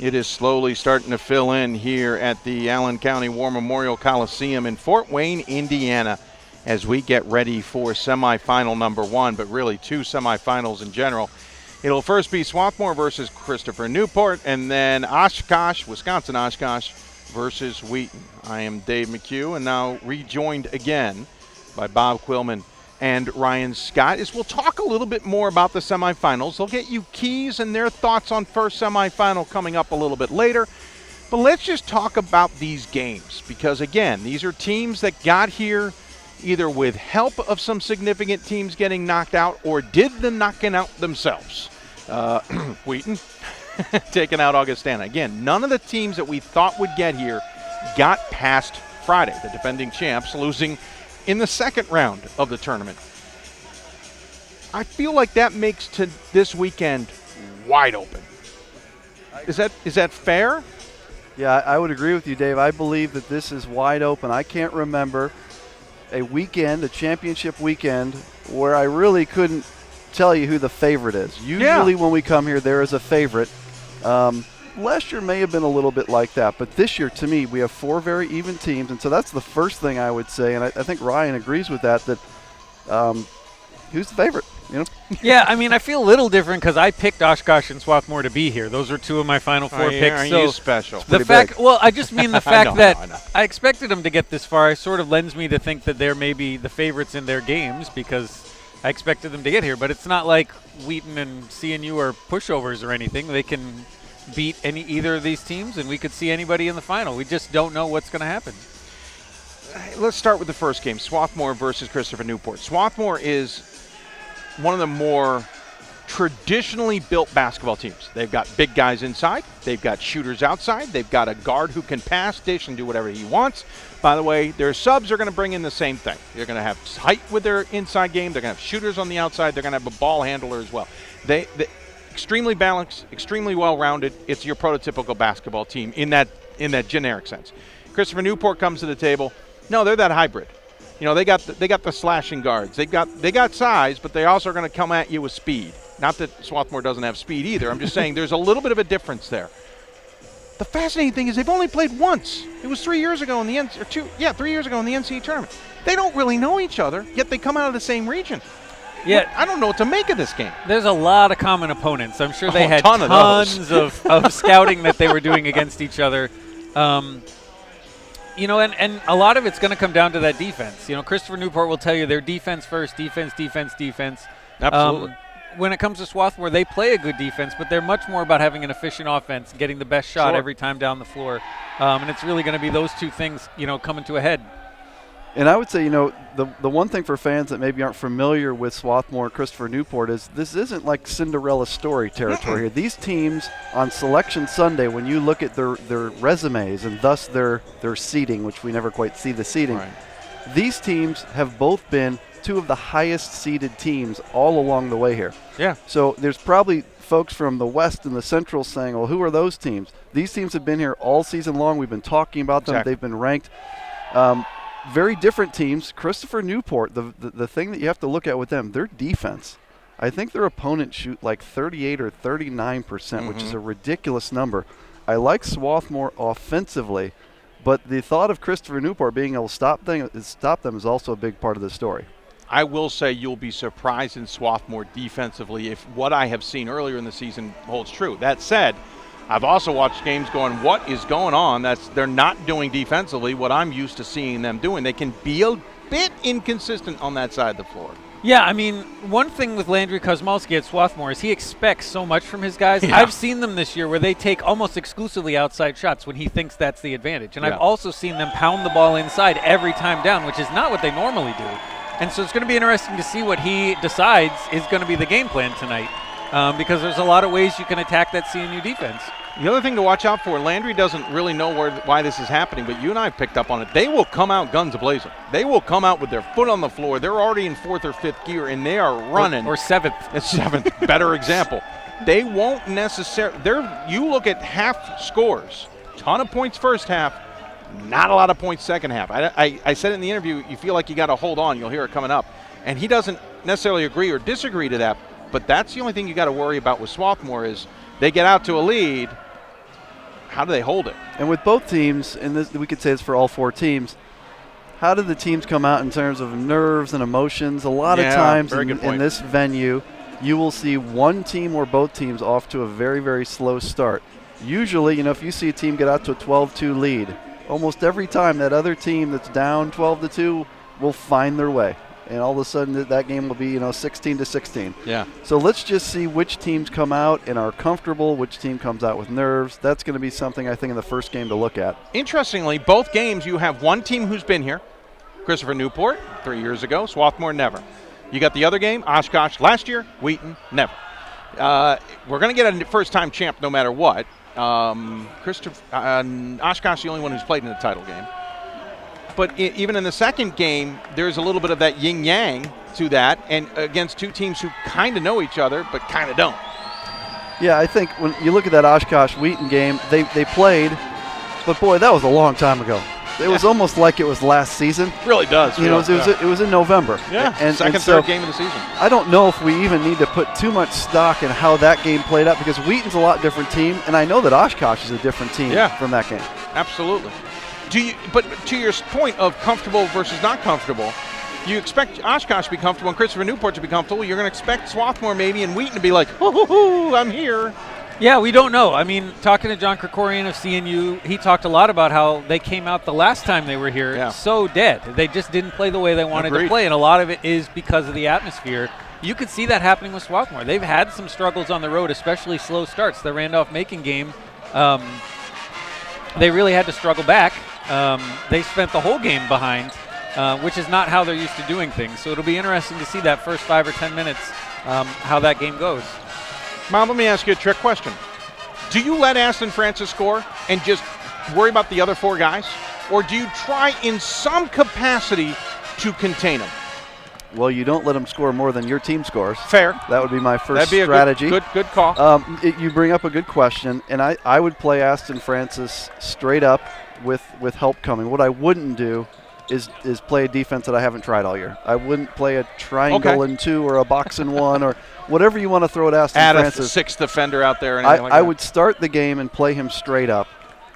It is slowly starting to fill in here at the Allen County War Memorial Coliseum in Fort Wayne, Indiana, as we get ready for semifinal number 1, but really 2 semifinals in general. It'll first be Swarthmore versus Christopher Newport, and then Oshkosh, Wisconsin Oshkosh versus Wheaton. I am Dave McHugh, and now rejoined again by Bob Quillman and Ryan Scott, as we'll talk a little bit more about the semifinals. They'll get you keys and their thoughts on first semifinal coming up a little bit later. But let's just talk about these games, because again, these are teams that got here either with help of some significant teams getting knocked out or did the knocking out themselves. Wheaton taking out Augustana. Again, none of the teams that we thought would get here got past Friday. The defending champs losing in the second round of the tournament. I feel like that makes this weekend wide open. Is that fair? Yeah, I would agree with you, Dave. I believe that this is wide open. I can't remember a weekend, a championship weekend, where I really couldn't tell you who the favorite is. Usually when we come here, there is a favorite. Last year may have been a little bit like that, but this year, to me, we have 4 very even teams, and so that's the first thing I would say, and I think Ryan agrees with that who's the favorite? You know? Yeah, I mean, I feel a little different because I picked Oshkosh and Swarthmore to be here. Those were 2 of my Final 4 picks. Are you special? The fact, well, I just mean the fact that I know. I expected them to get this far. Sort of lends me to think that they're maybe the favorites in their games because I expected them to get here. But it's not like Wheaton and CNU are pushovers or anything. They can beat either of these teams, and we could see anybody in the final. We just don't know what's going to happen. Let's start with the first game, Swarthmore versus Christopher Newport. Swarthmore is one of the more traditionally built basketball teams. They've got big guys inside. They've got shooters outside. They've got a guard who can pass, dish, and do whatever he wants. By the way, their subs are going to bring in the same thing. They're going to have height with their inside game. They're going to have shooters on the outside. They're going to have a ball handler as well. They extremely balanced, extremely well-rounded. It's your prototypical basketball team in that generic sense. Christopher Newport comes to the table. No, they're that hybrid. You know, they got the slashing guards. They got size, but they also are going to come at you with speed. Not that Swarthmore doesn't have speed either. I'm just saying there's a little bit of a difference there. The fascinating thing is they've only played once. It was 3 years ago in the 3 years ago in the NCAA tournament. They don't really know each other, yet they come out of the same region. Yeah, I don't know what to make of this game. There's a lot of common opponents. I'm sure they had ton of tons of scouting that they were doing against each other. You know, and a lot of it's going to come down to that defense. You know, Christopher Newport will tell you their defense first, defense. Absolutely. When it comes to Swarthmore, they play a good defense, but they're much more about having an efficient offense, getting the best shot every time down the floor. And it's really going to be those two things, you know, coming to a head. And I would say, you know, the one thing for fans that maybe aren't familiar with Swarthmore and Christopher Newport is this isn't like Cinderella story territory here. These teams on Selection Sunday, when you look at their resumes and thus their seeding, which we never quite see the seeding, these teams have both been two of the highest seeded teams all along the way here. Yeah. So there's probably folks from the West and the Central saying, well, who are those teams? These teams have been here all season long. We've been talking about them. They've been ranked. Very different teams. Christopher Newport, the thing that you have to look at with them, their defense. I think their opponents shoot like 38 or 39%, which is a ridiculous number. I like Swarthmore offensively, but the thought of Christopher Newport being able to stop them is also a big part of the story. I will say you'll be surprised in Swarthmore defensively if what I have seen earlier in the season holds true. That said, I've also watched games going, what is going on? They're not doing defensively what I'm used to seeing them doing. They can be a bit inconsistent on that side of the floor. Yeah, I mean, one thing with Landry Kosmalski at Swarthmore is he expects so much from his guys. Yeah. I've seen them this year where they take almost exclusively outside shots when he thinks that's the advantage. And I've also seen them pound the ball inside every time down, which is not what they normally do. And so it's going to be interesting to see what he decides is going to be the game plan tonight because there's a lot of ways you can attack that CNU defense. The other thing to watch out for, Landry doesn't really know why this is happening, but you and I have picked up on it. They will come out guns a-blazing. They will come out with their foot on the floor. They're already in fourth or fifth gear, and they are running. Or seventh. Seventh, better example. They won't necessarily – you look at half scores, ton of points first half, not a lot of points second half. I said in the interview, you feel like you got to hold on. You'll hear it coming up. And he doesn't necessarily agree or disagree to that, but that's the only thing you got to worry about with Swarthmore is they get out to a lead. How do they hold it? And with both teams, and this, we could say this for all four teams, how do the teams come out in terms of nerves and emotions? A lot of times in this venue, you will see one team or both teams off to a very, very slow start. Usually, you know, if you see a team get out to a 12-2 lead, almost every time that other team that's down 12-2 will find their way. And all of a sudden that game will be, you know, 16-16. Yeah. So let's just see which teams come out and are comfortable, which team comes out with nerves. That's going to be something, I think, in the first game to look at. Interestingly, both games you have one team who's been here. Christopher Newport, 3 years ago. Swarthmore, never. You got the other game, Oshkosh, last year. Wheaton, never. We're going to get a first-time champ no matter what. Oshkosh is the only one who's played in the title game. But even in the second game, there's a little bit of that yin-yang to that, and against two teams who kind of know each other but kind of don't. Yeah, I think when you look at that Oshkosh-Wheaton game, they played, but boy, that was a long time ago. It was almost like it was last season. Really does. You know, it was in November. Yeah, and third game of the season. I don't know if we even need to put too much stock in how that game played out because Wheaton's a lot different team, and I know that Oshkosh is a different team from that game. Absolutely. But to your point of comfortable versus not comfortable, you expect Oshkosh to be comfortable and Christopher Newport to be comfortable. You're going to expect Swarthmore maybe and Wheaton to be like, oh, I'm here. Yeah, we don't know. I mean, talking to John Krikorian of CNU, he talked a lot about how they came out the last time they were here so dead. They just didn't play the way they wanted to play, and a lot of it is because of the atmosphere. You could see that happening with Swarthmore. They've had some struggles on the road, especially slow starts. The Randolph-Macon game, they really had to struggle back. They spent the whole game behind, which is not how they're used to doing things. So it'll be interesting to see that first 5 or 10 minutes, how that game goes. Mom, let me ask you a trick question. Do you let Aston Francis score and just worry about the other 4 guys? Or do you try in some capacity to contain them? Well, you don't let them score more than your team scores. Fair. That would be my first That'd be strategy. A good call. You bring up a good question, and I would play Aston Francis straight up with help coming. What I wouldn't do is play a defense that I haven't tried all year. I wouldn't play a triangle and 2 or a box and 1 or whatever you want to throw at Aston Francis. Add a 6th defender out there. And I would start the game and play him straight up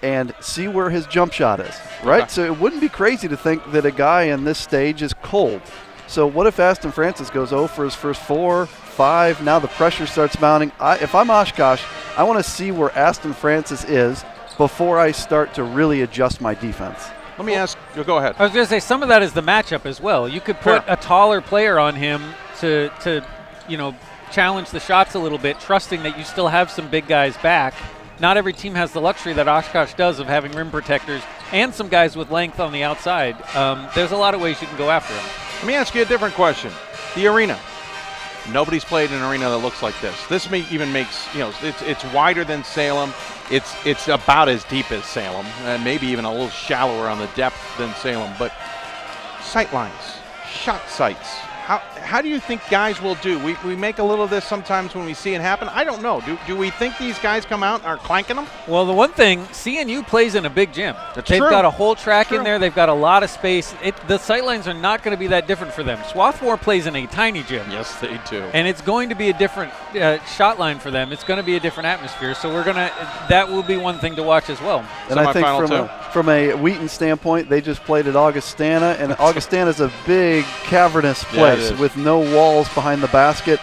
and see where his jump shot is, right? Okay. So it wouldn't be crazy to think that a guy in this stage is cold. So what if Aston Francis goes 0 for his first 4, 5, now the pressure starts mounting. If I'm Oshkosh, I want to see where Aston Francis is before I start to really adjust my defense. Let me ask, go ahead. I was going to say some of that is the matchup as well. You could put a taller player on him to challenge the shots a little bit, trusting that you still have some big guys back. Not every team has the luxury that Oshkosh does of having rim protectors and some guys with length on the outside. There's a lot of ways you can go after him. Let me ask you a different question. The arena. Nobody's played an arena that looks like this. This even makes, it's wider than Salem. It's about as deep as Salem, and maybe even a little shallower on the depth than Salem. But sight lines, shot sites. How do you think guys will do? We make a little of this sometimes when we see it happen. I don't know. Do we think these guys come out and are clanking them? Well, the one thing, CNU plays in a big gym. They've got a whole track in there. They've got a lot of space. The sightlines are not going to be that different for them. Swarthmore plays in a tiny gym. Yes, they do. And it's going to be a different shot line for them. It's going to be a different atmosphere. So that will be one thing to watch as well. And I think from a Wheaton standpoint, they just played at Augustana, and Augustana's a big cavernous place with no walls behind the basket.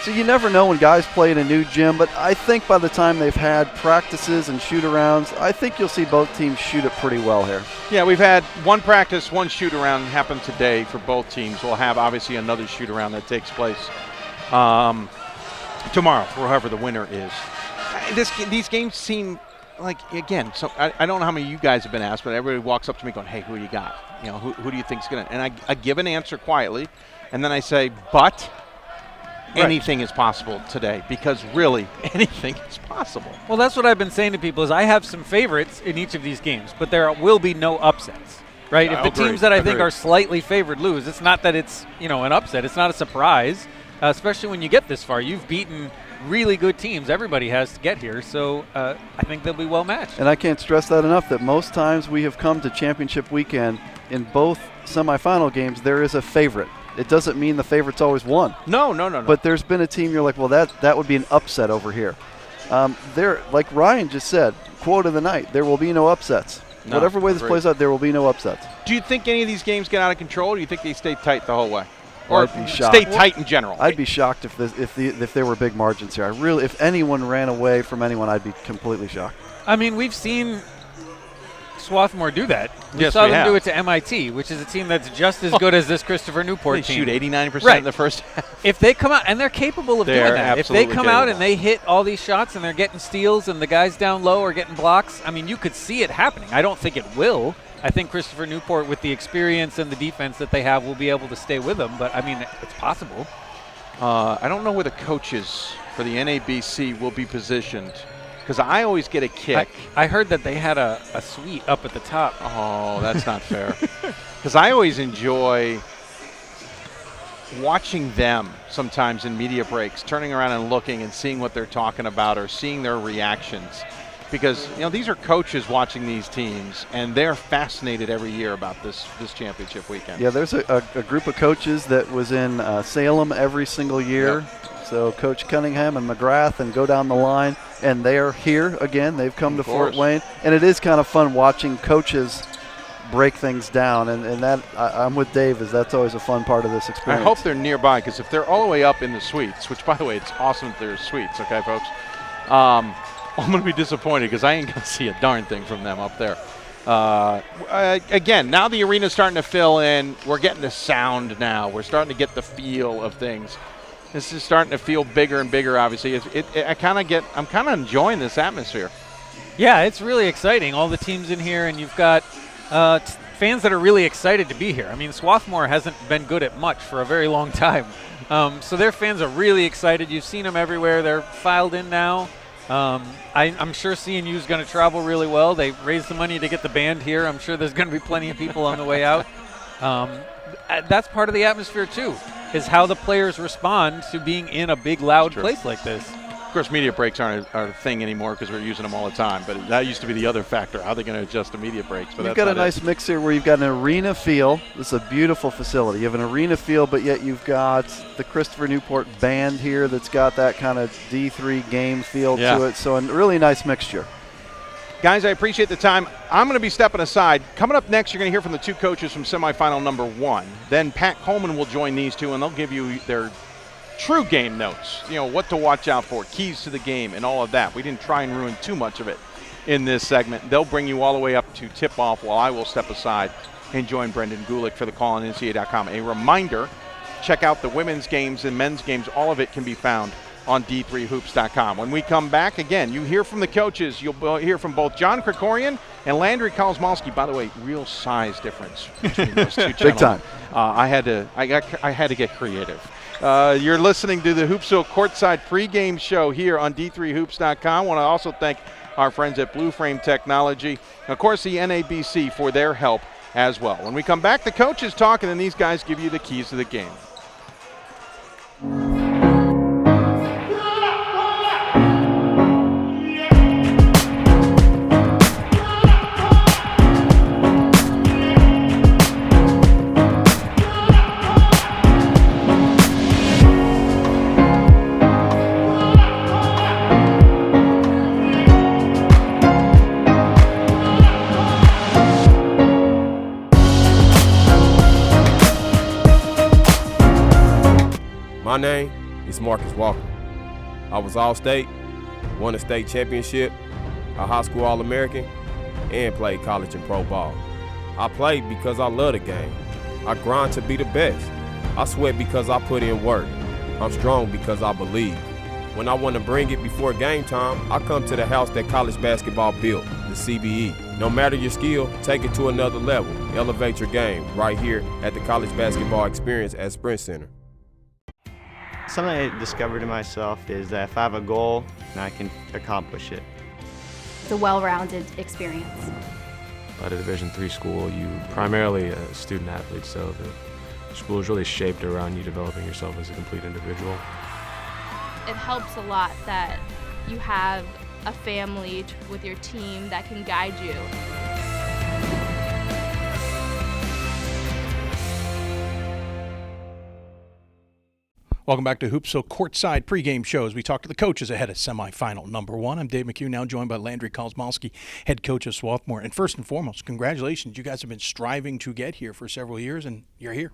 So you never know when guys play in a new gym, but I think by the time they've had practices and shoot-arounds, I think you'll see both teams shoot it pretty well here. Yeah, we've had one practice, one shoot-around happen today for both teams. We'll have obviously another shoot-around that takes place tomorrow, for whoever the winner is. These games seem like, again, so I don't know how many of you guys have been asked, but everybody walks up to me going, hey, who you got? Who do you think's going to? And I give an answer quietly, and then I say, but anything is possible today, because really anything is possible. Well, that's what I've been saying to people is I have some favorites in each of these games, but there will be no upsets, right? If the teams that I think are slightly favored lose, it's not that it's, an upset. It's not a surprise, especially when you get this far. You've beaten really good teams. Everybody has to get here, so I think they'll be well matched. And I can't stress that enough, that most times we have come to championship weekend in both semifinal games, there is a favorite. It doesn't mean the favorite's always won. No. But there's been a team you're like, well, that would be an upset over here. There, like Ryan just said, quote of the night, there will be no upsets. Whatever way this plays out, there will be no upsets. Do you think any of these games get out of control, or do you think they stay tight the whole way? Or I'd be shocked. Stay tight in general? I'd be shocked if there were big margins here. If anyone ran away from anyone, I'd be completely shocked. I mean, we've seen Swarthmore do that. We saw them do it to MIT, which is a team that's just as good as this Christopher Newport team. They shoot 89% in the first half. If they come out, and they're capable of doing that. If they come out and they hit all these shots and they're getting steals and the guys down low are getting blocks, I mean, you could see it happening. I don't think it will. I think Christopher Newport, with the experience and the defense that they have, will be able to stay with them. But, I mean, it's possible. I don't know where the coaches for the NABC will be positioned, because I always get a kick. I heard that they had a suite up at the top. Oh, that's not fair. Because I always enjoy watching them sometimes in media breaks, turning around and looking and seeing what they're talking about or seeing their reactions. Because, these are coaches watching these teams, and they're fascinated every year about this championship weekend. Yeah, there's a group of coaches that was in Salem every single year. Yep. So Coach Cunningham and McGrath, and go down the line. And they're here again. They've come to Fort Wayne. And it is kind of fun watching coaches break things down. And that I'm with Dave, that's always a fun part of this experience. I hope they're nearby, because if they're all the way up in the suites, which, by the way, it's awesome that there's suites, okay, folks? I'm going to be disappointed, because I ain't going to see a darn thing from them up there. Again, now the arena's starting to fill in. We're getting the sound now. We're starting to get the feel of things. This is starting to feel bigger and bigger. Obviously, I'm kind of enjoying this atmosphere. Yeah, it's really exciting. All the teams in here, and you've got fans that are really excited to be here. I mean, Swarthmore hasn't been good at much for a very long time. So their fans are really excited. You've seen them everywhere. They're filed in now. I'm sure CNU is going to travel really well. They raised the money to get the band here. I'm sure there's going to be plenty of people on the way out. That's part of the atmosphere, too, is how the players respond to being in a big, loud place like this. Of course, media breaks aren't a thing anymore because we're using them all the time, but that used to be the other factor. How are they going to adjust the media breaks? But you've got a nice mix here where you've got an arena feel. This is a beautiful facility. You have an arena feel, but yet you've got the Christopher Newport band here that's got that kind of D3 game feel to it. So a really nice mixture. Guys, I appreciate the time. I'm going to be stepping aside. Coming up next, you're going to hear from the two coaches from semifinal number 1. Then Pat Coleman will join these two, and they'll give you their true game notes, what to watch out for, keys to the game, and all of that. We didn't try and ruin too much of it in this segment. They'll bring you all the way up to tip-off while I will step aside and join Brendan Gulick for the call on NCAA.com. A reminder, check out the women's games and men's games. All of it can be found on D3Hoops.com. When we come back, again, you hear from the coaches. You'll hear from both John Krikorian and Landry Kozmowski. By the way, real size difference between those two gentlemen. Big time. I had to get creative. You're listening to the Hoopsville Courtside pregame show here on D3Hoops.com. I want to also thank our friends at Blue Frame Technology, of course, the NABC for their help as well. When we come back, the coaches talk, and then these guys give you the keys to the game. My name is Marcus Walker. I was All-State, won a state championship, a high school All-American, and played college and pro ball. I played because I love the game. I grind to be the best. I sweat because I put in work. I'm strong because I believe. When I want to bring it before game time, I come to the house that college basketball built, the CBE. No matter your skill, take it to another level. Elevate your game right here at the College Basketball Experience at Sprint Center. Something I discovered in myself is that if I have a goal, I can accomplish it. It's a well-rounded experience. At a Division III school, you primarily a student athlete, so the school is really shaped around you developing yourself as a complete individual. It helps a lot that you have a family with your team that can guide you. Welcome back to Hoopsville Courtside pregame shows. We talk to the coaches ahead of semifinal number 1. I'm Dave McHugh, now joined by Landry Kozmowski, head coach of Swarthmore. And first and foremost, congratulations. You guys have been striving to get here for several years, and you're here.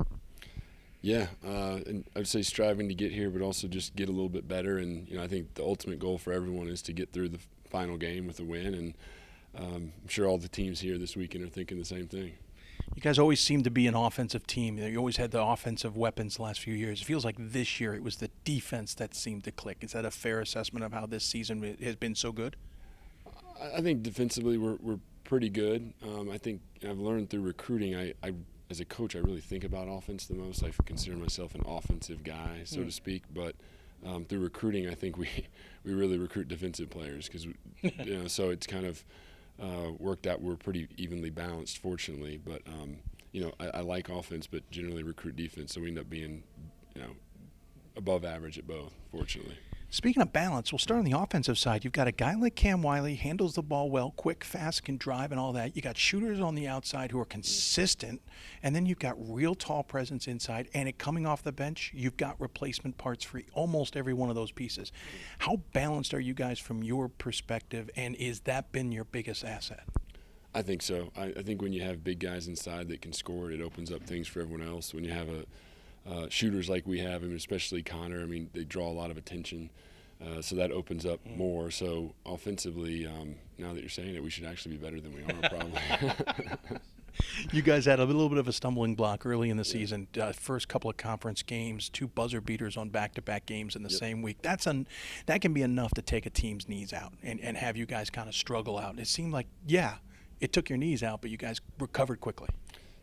Yeah, and I'd say striving to get here, but also just get a little bit better. And I think the ultimate goal for everyone is to get through the final game with a win. And I'm sure all the teams here this weekend are thinking the same thing. You guys always seem to be an offensive team. You always had the offensive weapons the last few years. It feels like this year it was the defense that seemed to click. Is that a fair assessment of how this season has been so good? I think defensively we're pretty good. I think I've learned through recruiting, I as a coach, I really think about offense the most. I consider myself an offensive guy, so to speak. But through recruiting, I think we really recruit defensive players because so it's kind of worked out. We're pretty evenly balanced, fortunately. But I like offense, but generally recruit defense, so we end up being above average at both, fortunately. Speaking of balance, we'll start on the offensive side. You've got a guy like Cam Wiley, handles the ball well, quick, fast, can drive and all that. You got shooters on the outside who are consistent, and then you've got real tall presence inside, and coming off the bench, you've got replacement parts for almost every one of those pieces. How balanced are you guys from your perspective, and is that been your biggest asset? I think so. I think when you have big guys inside that can score, it opens up things for everyone else. When you have shooters like we have, and especially Connor, they draw a lot of attention, so that opens up more. So offensively, now that you're saying it, we should actually be better than we are probably. You guys had a little bit of a stumbling block early in the season. First couple of conference games, 2 buzzer beaters on back-to-back games in the same week. That can be enough to take a team's knees out and have you guys kind of struggle out. It seemed like, it took your knees out, but you guys recovered quickly.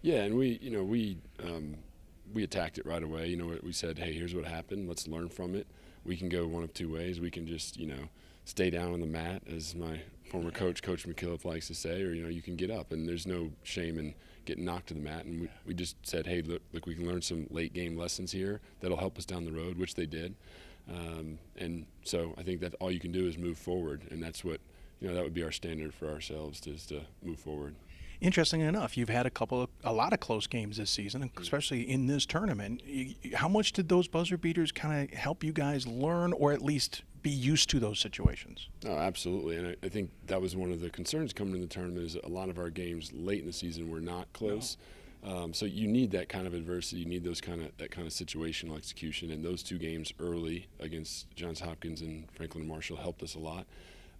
Yeah, and we attacked it right away. We said, hey, here's what happened. Let's learn from it. We can go one of 2 ways. We can just, stay down on the mat, as my former coach, Coach McHugh, likes to say, or, you can get up. And there's no shame in getting knocked to the mat. And we just said, hey, look, we can learn some late game lessons here that'll help us down the road, which they did. And so I think that all you can do is move forward. And that's what, that would be our standard for ourselves, is to move forward. Interesting enough, you've had a lot of close games this season, especially in this tournament. How much did those buzzer beaters kind of help you guys learn, or at least be used to those situations? Oh, absolutely, and I think that was one of the concerns coming in the tournament, is that a lot of our games late in the season were not close. No. So you need that kind of adversity, you need that kind of situational execution, and those 2 games early against Johns Hopkins and Franklin and Marshall helped us a lot.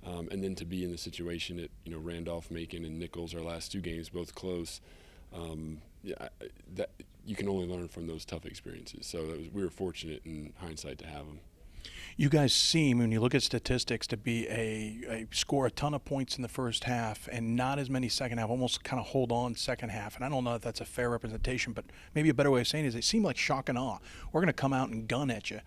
And then to be in the situation at Randolph, Macon, and Nichols, our last 2 games, both close, that you can only learn from those tough experiences. So we were fortunate in hindsight to have them. You guys seem, when you look at statistics, to be score a ton of points in the first half and not as many second half, almost kind of hold on second half. And I don't know if that's a fair representation, but maybe a better way of saying it is they seem like shock and awe. We're going to come out and gun at you,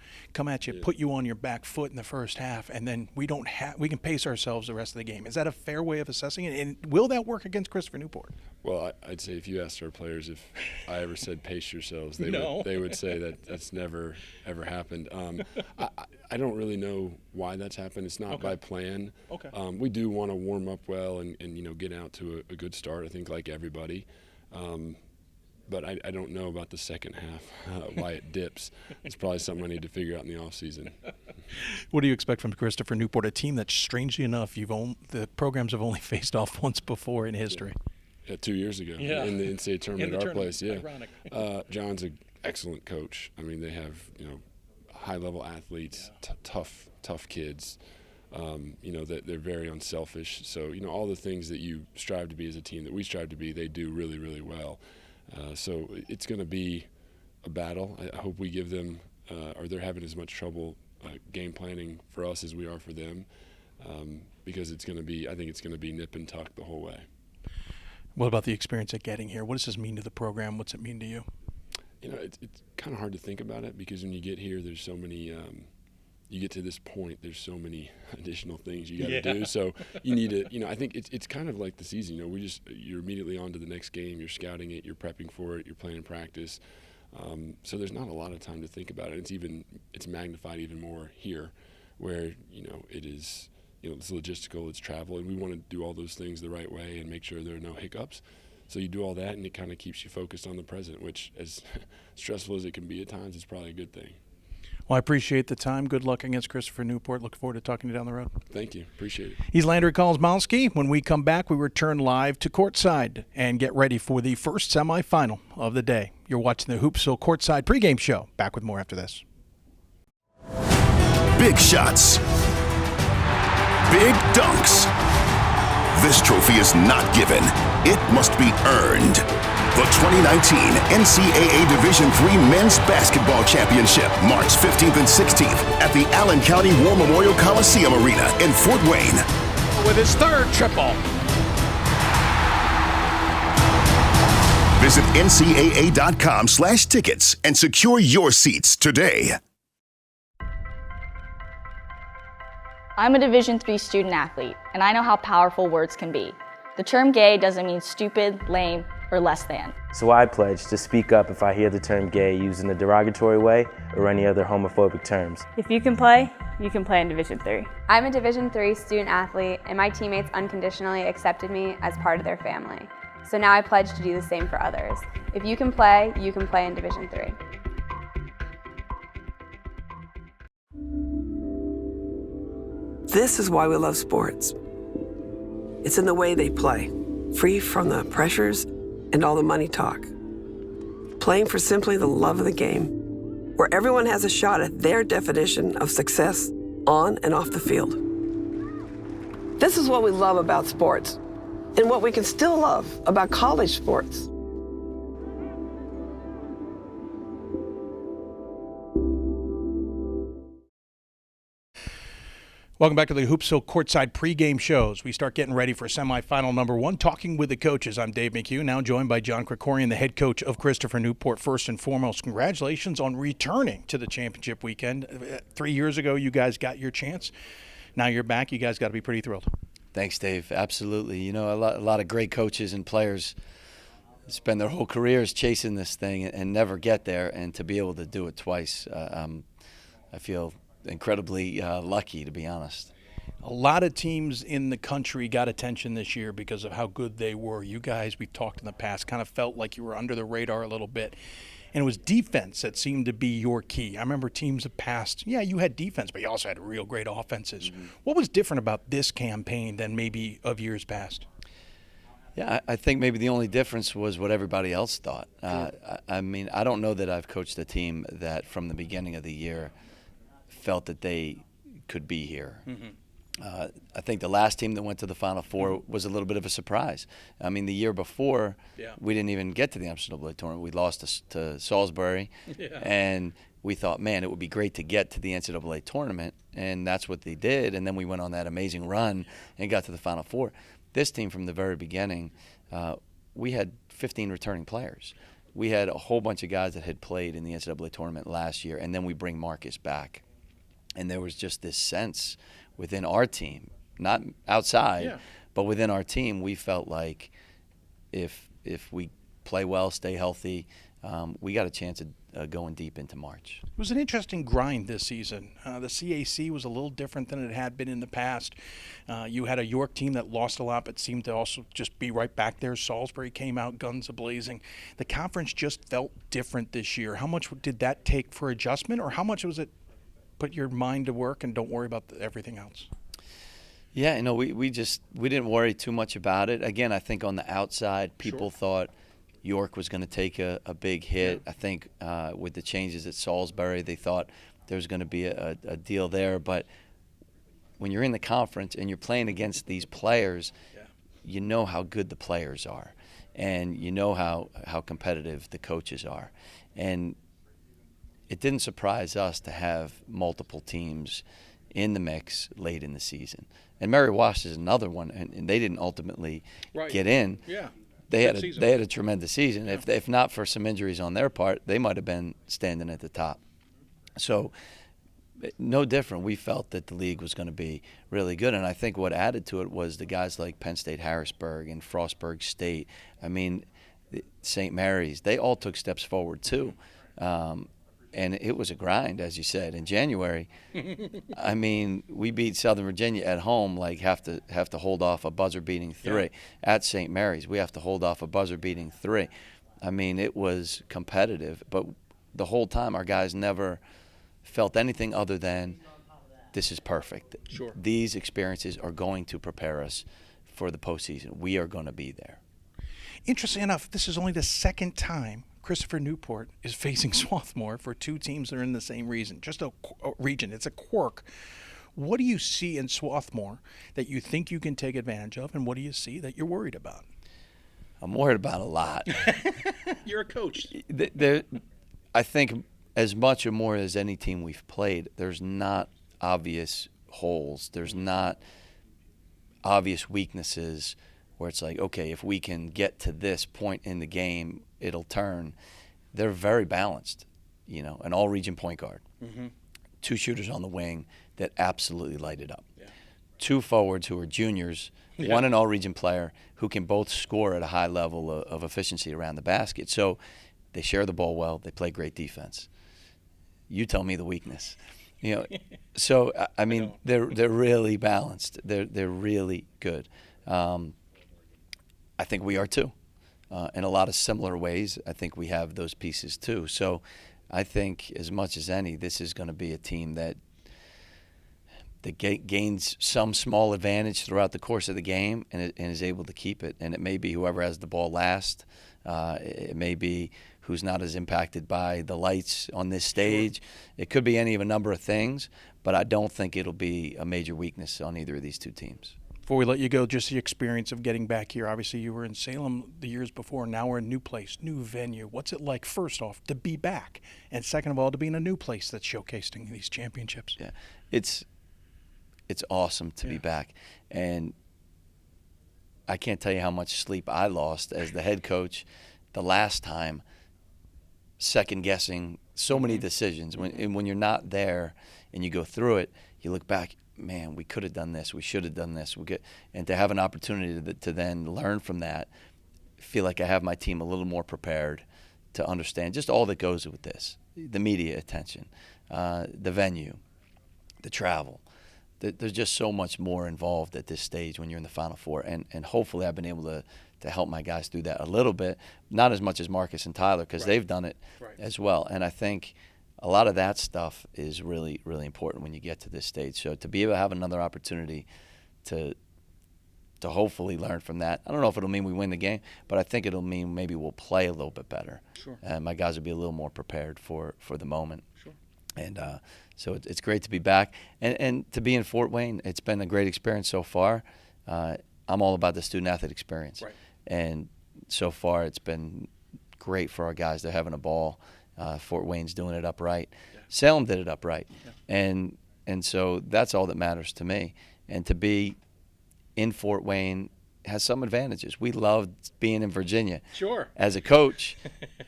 put you on your back foot in the first half, and then we can pace ourselves the rest of the game. Is that a fair way of assessing it? And will that work against Christopher Newport? Well, I'd say if you asked our players if I ever said pace yourselves, they would say that's never, ever happened. I don't really know why that's happened. It's not by plan. Okay. We do want to warm up well and get out to a good start, I think, like everybody. But I don't know about the second half, why it dips. It's probably something I need to figure out in the offseason. What do you expect from Christopher Newport, a team that, strangely enough, the programs have only faced off once before in history? Yeah, 2 years ago in the NCAA tournament at our place. Yeah, John's an excellent coach. I mean, they have high-level athletes, tough kids. That they're very unselfish. So all the things that you strive to be as a team, that we strive to be, they do really, really well. So it's going to be a battle. I hope we give them, or they're having as much trouble game planning for us as we are for them, because I think it's going to be nip and tuck the whole way. What about the experience of getting here? What does this mean to the program? What's it mean to you? It's kind of hard to think about it, because when you get here, there's so many. You get to this point, there's so many additional things you got to do. So you need to. I think it's kind of like the season. You're immediately on to the next game. You're scouting it. You're prepping for it. You're playing practice. So there's not a lot of time to think about it. It's magnified even more here, where it is. It's logistical, it's travel, and we want to do all those things the right way and make sure there are no hiccups. So you do all that, and it kind of keeps you focused on the present, which, as stressful as it can be at times, is probably a good thing. Well, I appreciate the time. Good luck against Christopher Newport. Look forward to talking to you down the road. Thank you. Appreciate it. He's Landry Kolsmowski. When we come back, we return live to Courtside and get ready for the first semifinal of the day. You're watching the Hoopsville Courtside pregame show. Back with more after this. Big shots. Big dunks. This trophy is not given. It must be earned. The 2019 NCAA Division III Men's Basketball Championship, March 15th and 16th at the Allen County War Memorial Coliseum Arena in Fort Wayne. With his third triple. Visit ncaa.com/tickets and secure your seats today. I'm a Division III student athlete, and I know how powerful words can be. The term gay doesn't mean stupid, lame, or less than. So I pledge to speak up if I hear the term gay used in a derogatory way or any other homophobic terms. If you can play in Division III. I'm a Division III student athlete, and my teammates unconditionally accepted me as part of their family. So now I pledge to do the same for others. If you can play in Division III. This is why we love sports. It's in the way they play, free from the pressures and all the money talk. Playing for simply the love of the game, where everyone has a shot at their definition of success on and off the field. This is what we love about sports. and what we can still love about college sports. Welcome back to the Hoopsville Courtside pregame shows. We start getting ready for semifinal number 1, talking with the coaches. I'm Dave McHugh, now joined by John Krikorian, the head coach of Christopher Newport. First and foremost, congratulations on returning to the championship weekend. 3 years ago, you guys got your chance. Now you're back. You guys got to be pretty thrilled. Thanks, Dave. Absolutely. You know, a lot of great coaches and players spend their whole careers chasing this thing and never get there, and to be able to do it twice, I feel incredibly lucky, to be honest. A lot of teams in the country got attention this year because of how good they were. You guys, we've talked in the past, kind of felt like you were under the radar a little bit. And it was defense that seemed to be your key. I remember teams of past, you had defense, but you also had real great offenses. Mm-hmm. What was different about this campaign than maybe of years past? Yeah, I think maybe the only difference was what everybody else thought. I mean, I don't know that I've coached a team that from the beginning of the year felt that they could be here. Mm-hmm. I think the last team that went to the Final Four was a little bit of a surprise. I mean, the year before, we didn't even get to the NCAA tournament. We lost to Salisbury, and we thought, man, it would be great to get to the NCAA tournament, and that's what they did. And then we went on that amazing run and got to the Final Four. This team, from the very beginning, we had 15 returning players. We had a whole bunch of guys that had played in the NCAA tournament last year, and then we bring Marcus back. And there was just this sense within our team, not outside, but within our team, we felt like if we play well, stay healthy, we got a chance of going deep into March. It was an interesting grind this season. The CAC was a little different than it had been in the past. You had a York team that lost a lot but seemed to also just be right back there. Salisbury came out guns a-blazing. The conference just felt different this year. How much did that take for adjustment, or how much was it put your mind to work and don't worry about everything else? Yeah, you know, we didn't worry too much about it. Again, I think on the outside, people thought York was going to take a big hit. I think with the changes at Salisbury, they thought there was going to be a deal there. But when you're in the conference and you're playing against these players, you know how good the players are, and you know how competitive the coaches are. And it didn't surprise us to have multiple teams in the mix late in the season. And Mary Wash is another one, and they didn't ultimately get in. Yeah. They had a tremendous season. Yeah. If not for some injuries on their part, they might have been standing at the top. So no different. We felt that the league was going to be really good, and I think what added to it was the guys like Penn State Harrisburg and Frostburg State. I mean, St. Mary's, they all took steps forward too. And it was a grind, as you said. In January, I mean, we beat Southern Virginia at home, like have to hold off a buzzer-beating 3. At St. Mary's, we have to hold off a buzzer-beating 3. I mean, it was competitive, but the whole time our guys never felt anything other than this is perfect. Sure. These experiences are going to prepare us for the postseason. We are going to be there. Interesting enough, this is only the second time Christopher Newport is facing Swarthmore for two teams that are in the same region. Just a region. It's a quirk. What do you see in Swarthmore that you think you can take advantage of, and what do you see that you're worried about? I'm worried about a lot. You're a coach. I think as much or more as any team we've played, there's not obvious holes. There's not obvious weaknesses where it's like, okay, if we can get to this point in the game, it'll turn. They're very balanced, you know, an all-region point guard. Mm-hmm. 2 shooters on the wing that absolutely light it up. Yeah. 2 forwards who are juniors, one an all-region player who can both score at a high level of efficiency around the basket. So they share the ball well. They play great defense. You tell me the weakness. You know, so I mean, they're really balanced. They're really good. I think we are too. In a lot of similar ways, I think we have those pieces too. So I think as much as any, this is going to be a team that gains some small advantage throughout the course of the game and is able to keep it. And it may be whoever has the ball last. It may be who's not as impacted by the lights on this stage. Sure. It could be any of a number of things, but I don't think it'll be a major weakness on either of these two teams. Before we let you go, just the experience of getting back here. Obviously, you were in Salem the years before. Now we're in a new place, new venue. What's it like, first off, to be back? And second of all, to be in a new place that's showcasing these championships? Yeah, it's awesome to be back. And I can't tell you how much sleep I lost as the head coach the last time, second-guessing so many decisions. When you're not there and you go through it, you look back, man, we could have done this, we should have done this. And to have an opportunity to then learn from that, feel like I have my team a little more prepared to understand just all that goes with this, the media attention, the venue, the travel. There's just so much more involved at this stage when you're in the Final Four. And hopefully I've been able to help my guys through that a little bit, not as much as Marcus and Tyler because they've done it as well. And I think a lot of that stuff is really, really important when you get to this stage. So to be able to have another opportunity to hopefully learn from that, I don't know if it'll mean we win the game, but I think it'll mean maybe we'll play a little bit better. Sure. And my guys will be a little more prepared for the moment. Sure. And so it's great to be back. And to be in Fort Wayne, it's been a great experience so far. I'm all about the student-athlete experience. Right. And so far it's been great for our guys. They're having a ball. Fort Wayne's doing it upright. Yeah. Salem did it upright. Yeah. And so that's all that matters to me. And to be in Fort Wayne has some advantages. We loved being in Virginia. Sure. As a coach,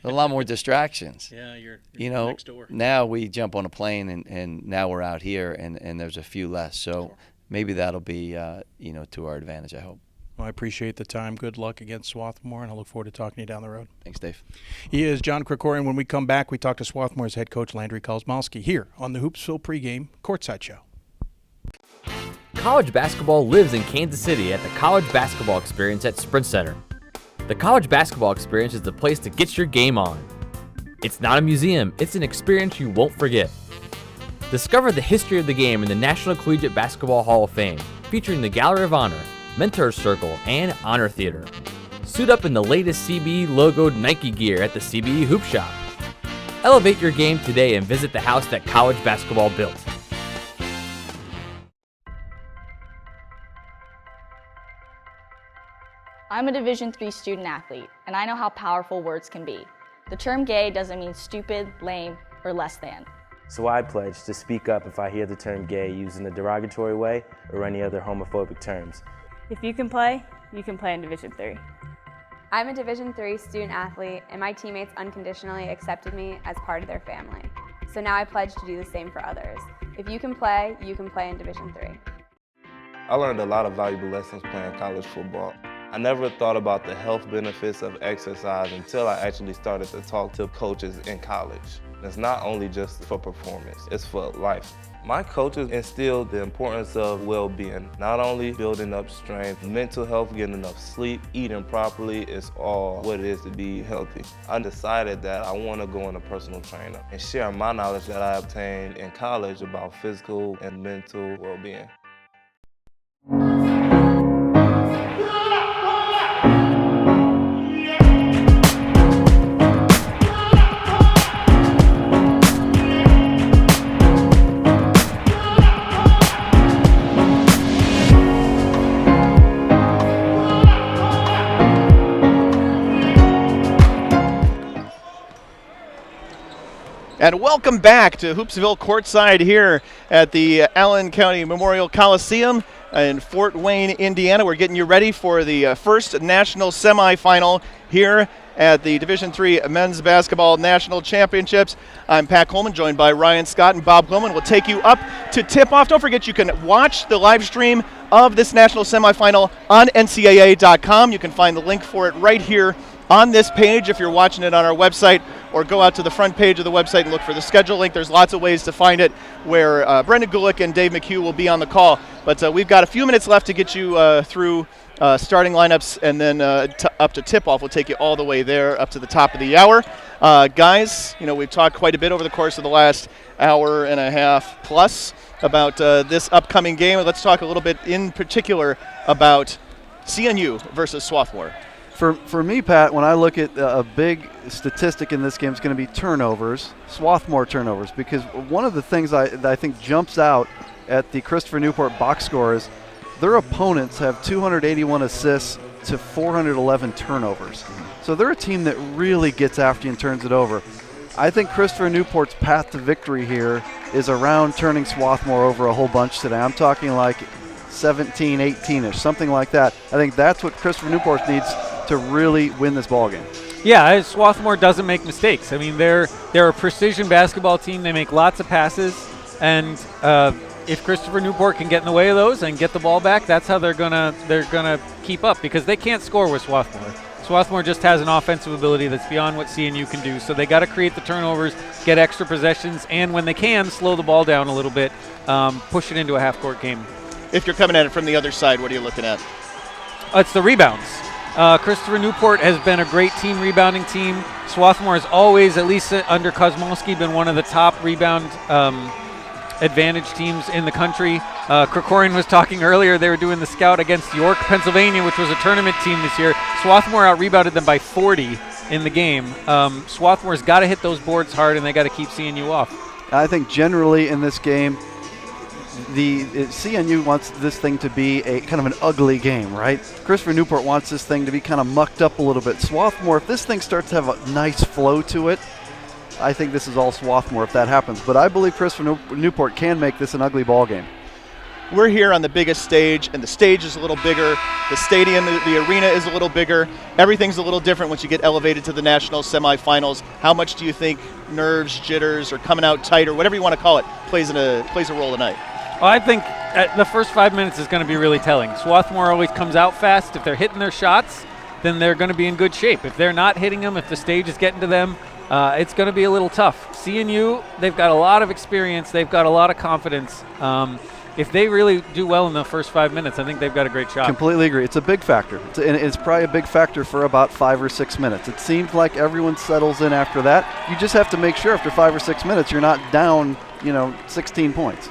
a lot more distractions. Yeah, you're next door. Now we jump on a plane and now we're out here and there's a few less. So maybe that'll be to our advantage, I hope. Well, I appreciate the time. Good luck against Swarthmore, and I look forward to talking to you down the road. Thanks, Dave. He is John Krikorian. When we come back, we talk to Swarthmore's head coach, Landry Kozmowski, here on the Hoopsville Pregame Courtside Show. College basketball lives in Kansas City at the College Basketball Experience at Sprint Center. The College Basketball Experience is the place to get your game on. It's not a museum, it's an experience you won't forget. Discover the history of the game in the National Collegiate Basketball Hall of Fame, featuring the Gallery of Honor, Mentor's Circle, and Honor Theater. Suit up in the latest CBE logoed Nike gear at the CBE Hoop Shop. Elevate your game today and visit the house that college basketball built. I'm a Division III student athlete, and I know how powerful words can be. The term gay doesn't mean stupid, lame, or less than. So I pledge to speak up if I hear the term gay used in a derogatory way or any other homophobic terms. If you can play in Division III. I'm a Division III student athlete, and my teammates unconditionally accepted me as part of their family. So now I pledge to do the same for others. If you can play in Division III. I learned a lot of valuable lessons playing college football. I never thought about the health benefits of exercise until I actually started to talk to coaches in college. It's not only just for performance, it's for life. My coaches instilled the importance of well-being, not only building up strength, mental health, getting enough sleep, eating properly is all what it is to be healthy. I decided that I want to go in a personal trainer and share my knowledge that I obtained in college about physical and mental well-being. And welcome back to Hoopsville Courtside here at the Allen County Memorial Coliseum in Fort Wayne, Indiana. We're getting you ready for the first national semifinal here at the Division III Men's Basketball National Championships. I'm Pat Coleman, joined by Ryan Scott and Bob Coleman. We'll take you up to tip-off. Don't forget you can watch the live stream of this national semifinal on ncaa.com. You can find the link for it right here on this page if you're watching it on our website, or go out to the front page of the website and look for the schedule link. There's lots of ways to find it where Brendan Gulick and Dave McHugh will be on the call. But we've got a few minutes left to get you through starting lineups, and then up to tip-off. We'll take you all the way there up to the top of the hour. Guys, we've talked quite a bit over the course of the last hour and a half plus about this upcoming game. Let's talk a little bit in particular about CNU versus Swarthmore. For me, Pat, when I look at a big statistic in this game, it's going to be turnovers, Swarthmore turnovers, because one of the things that I think jumps out at the Christopher Newport box score is their opponents have 281 assists to 411 turnovers. So they're a team that really gets after you and turns it over. I think Christopher Newport's path to victory here is around turning Swarthmore over a whole bunch today. I'm talking like 17, 18-ish, something like that. I think that's what Christopher Newport needs to really win this ball game. Yeah, Swarthmore doesn't make mistakes. I mean, they're a precision basketball team. They make lots of passes, and if Christopher Newport can get in the way of those and get the ball back, that's how they're gonna keep up, because they can't score with Swarthmore. Swarthmore just has an offensive ability that's beyond what CNU can do, so they got to create the turnovers, get extra possessions, and when they can, slow the ball down a little bit, push it into a half-court game. If you're coming at it from the other side, what are you looking at? It's the rebounds. Christopher Newport has been a great team rebounding team. Swarthmore has always, at least under Kosmolsky, been one of the top rebound advantage teams in the country. Krikorian was talking earlier, they were doing the scout against York, Pennsylvania, which was a tournament team this year. Swarthmore out-rebounded them by 40 in the game. Swarthmore's got to hit those boards hard, and they got to keep CNU off. I think generally in this game, CNU wants this thing to be a kind of an ugly game, right? Christopher Newport wants this thing to be kind of mucked up a little bit. Swarthmore, if this thing starts to have a nice flow to it, I think this is all Swarthmore if that happens. But I believe Christopher Newport can make this an ugly ball game. We're here on the biggest stage, and the stage is a little bigger. The stadium, the arena is a little bigger. Everything's a little different once you get elevated to the national semifinals. How much do you think nerves, jitters, or coming out tight, or whatever you want to call it, plays a role tonight? Well, I think the first 5 minutes is going to be really telling. Swarthmore always comes out fast. If they're hitting their shots, then they're going to be in good shape. If they're not hitting them, if the stage is getting to them, it's going to be a little tough. CNU, they've got a lot of experience. They've got a lot of confidence. If they really do well in the first 5 minutes, I think they've got a great shot. Completely agree. It's a big factor. It's probably a big factor for about 5 or 6 minutes. It seems like everyone settles in after that. You just have to make sure after 5 or 6 minutes you're not down, 16 points.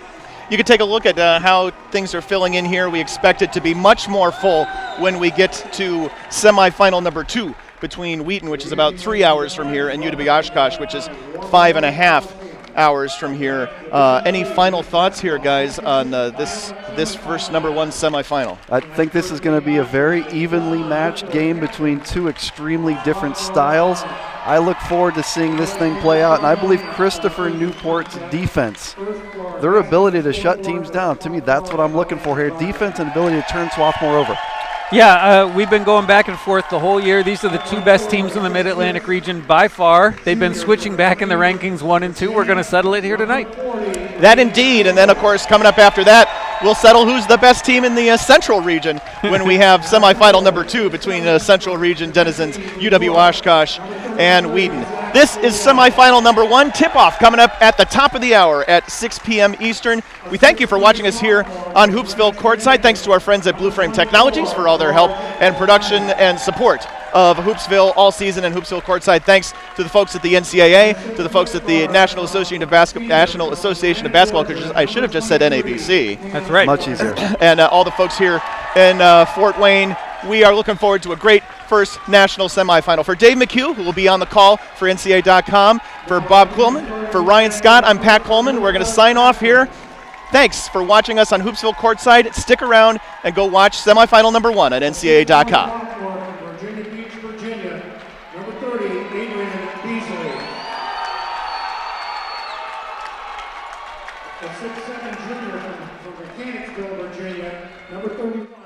You can take a look at how things are filling in here. We expect it to be much more full when we get to semifinal number 2 between Wheaton, which is about 3 hours from here, and UW-Oshkosh, which is 5.5 hours from here. Any final thoughts here, guys, on this first number 1 semifinal? I think this is going to be a very evenly matched game between two extremely different styles. I look forward to seeing this thing play out, and I believe Christopher Newport's defense, their ability to shut teams down, to me, that's what I'm looking for here. Defense and ability to turn Swarthmore over. Yeah, we've been going back and forth the whole year. These are the 2 best teams in the Mid-Atlantic region by far. They've been switching back in the rankings 1 and 2. We're going to settle it here tonight. That indeed, and then of course coming up after that, we'll settle who's the best team in the Central region when we have semifinal number 2 between Central region denizens UW-Oshkosh and Wheaton. This is semifinal number 1 tip-off coming up at the top of the hour at 6 p.m. Eastern. We thank you for watching us here on Hoopsville Courtside. Thanks to our friends at Blue Frame Technologies for all their help and production and support of Hoopsville all season and Hoopsville Courtside. Thanks to the folks at the NCAA, to the folks at the National Association of Basketball Coaches. I should have just said NABC. That's right. Much easier. And all the folks here in Fort Wayne. We are looking forward to a great first national semifinal. For Dave McHugh, who will be on the call for NCAA.com, for Bob Quillman, for Ryan Scott, I'm Pat Coleman. We're going to sign off here. Thanks for watching us on Hoopsville Courtside. Stick around and go watch semifinal number 1 at NCAA.com. Virginia Beach, Virginia, number 30, Adrian Beasley. The 6'7" junior from Mechanicsville, Virginia, number 35.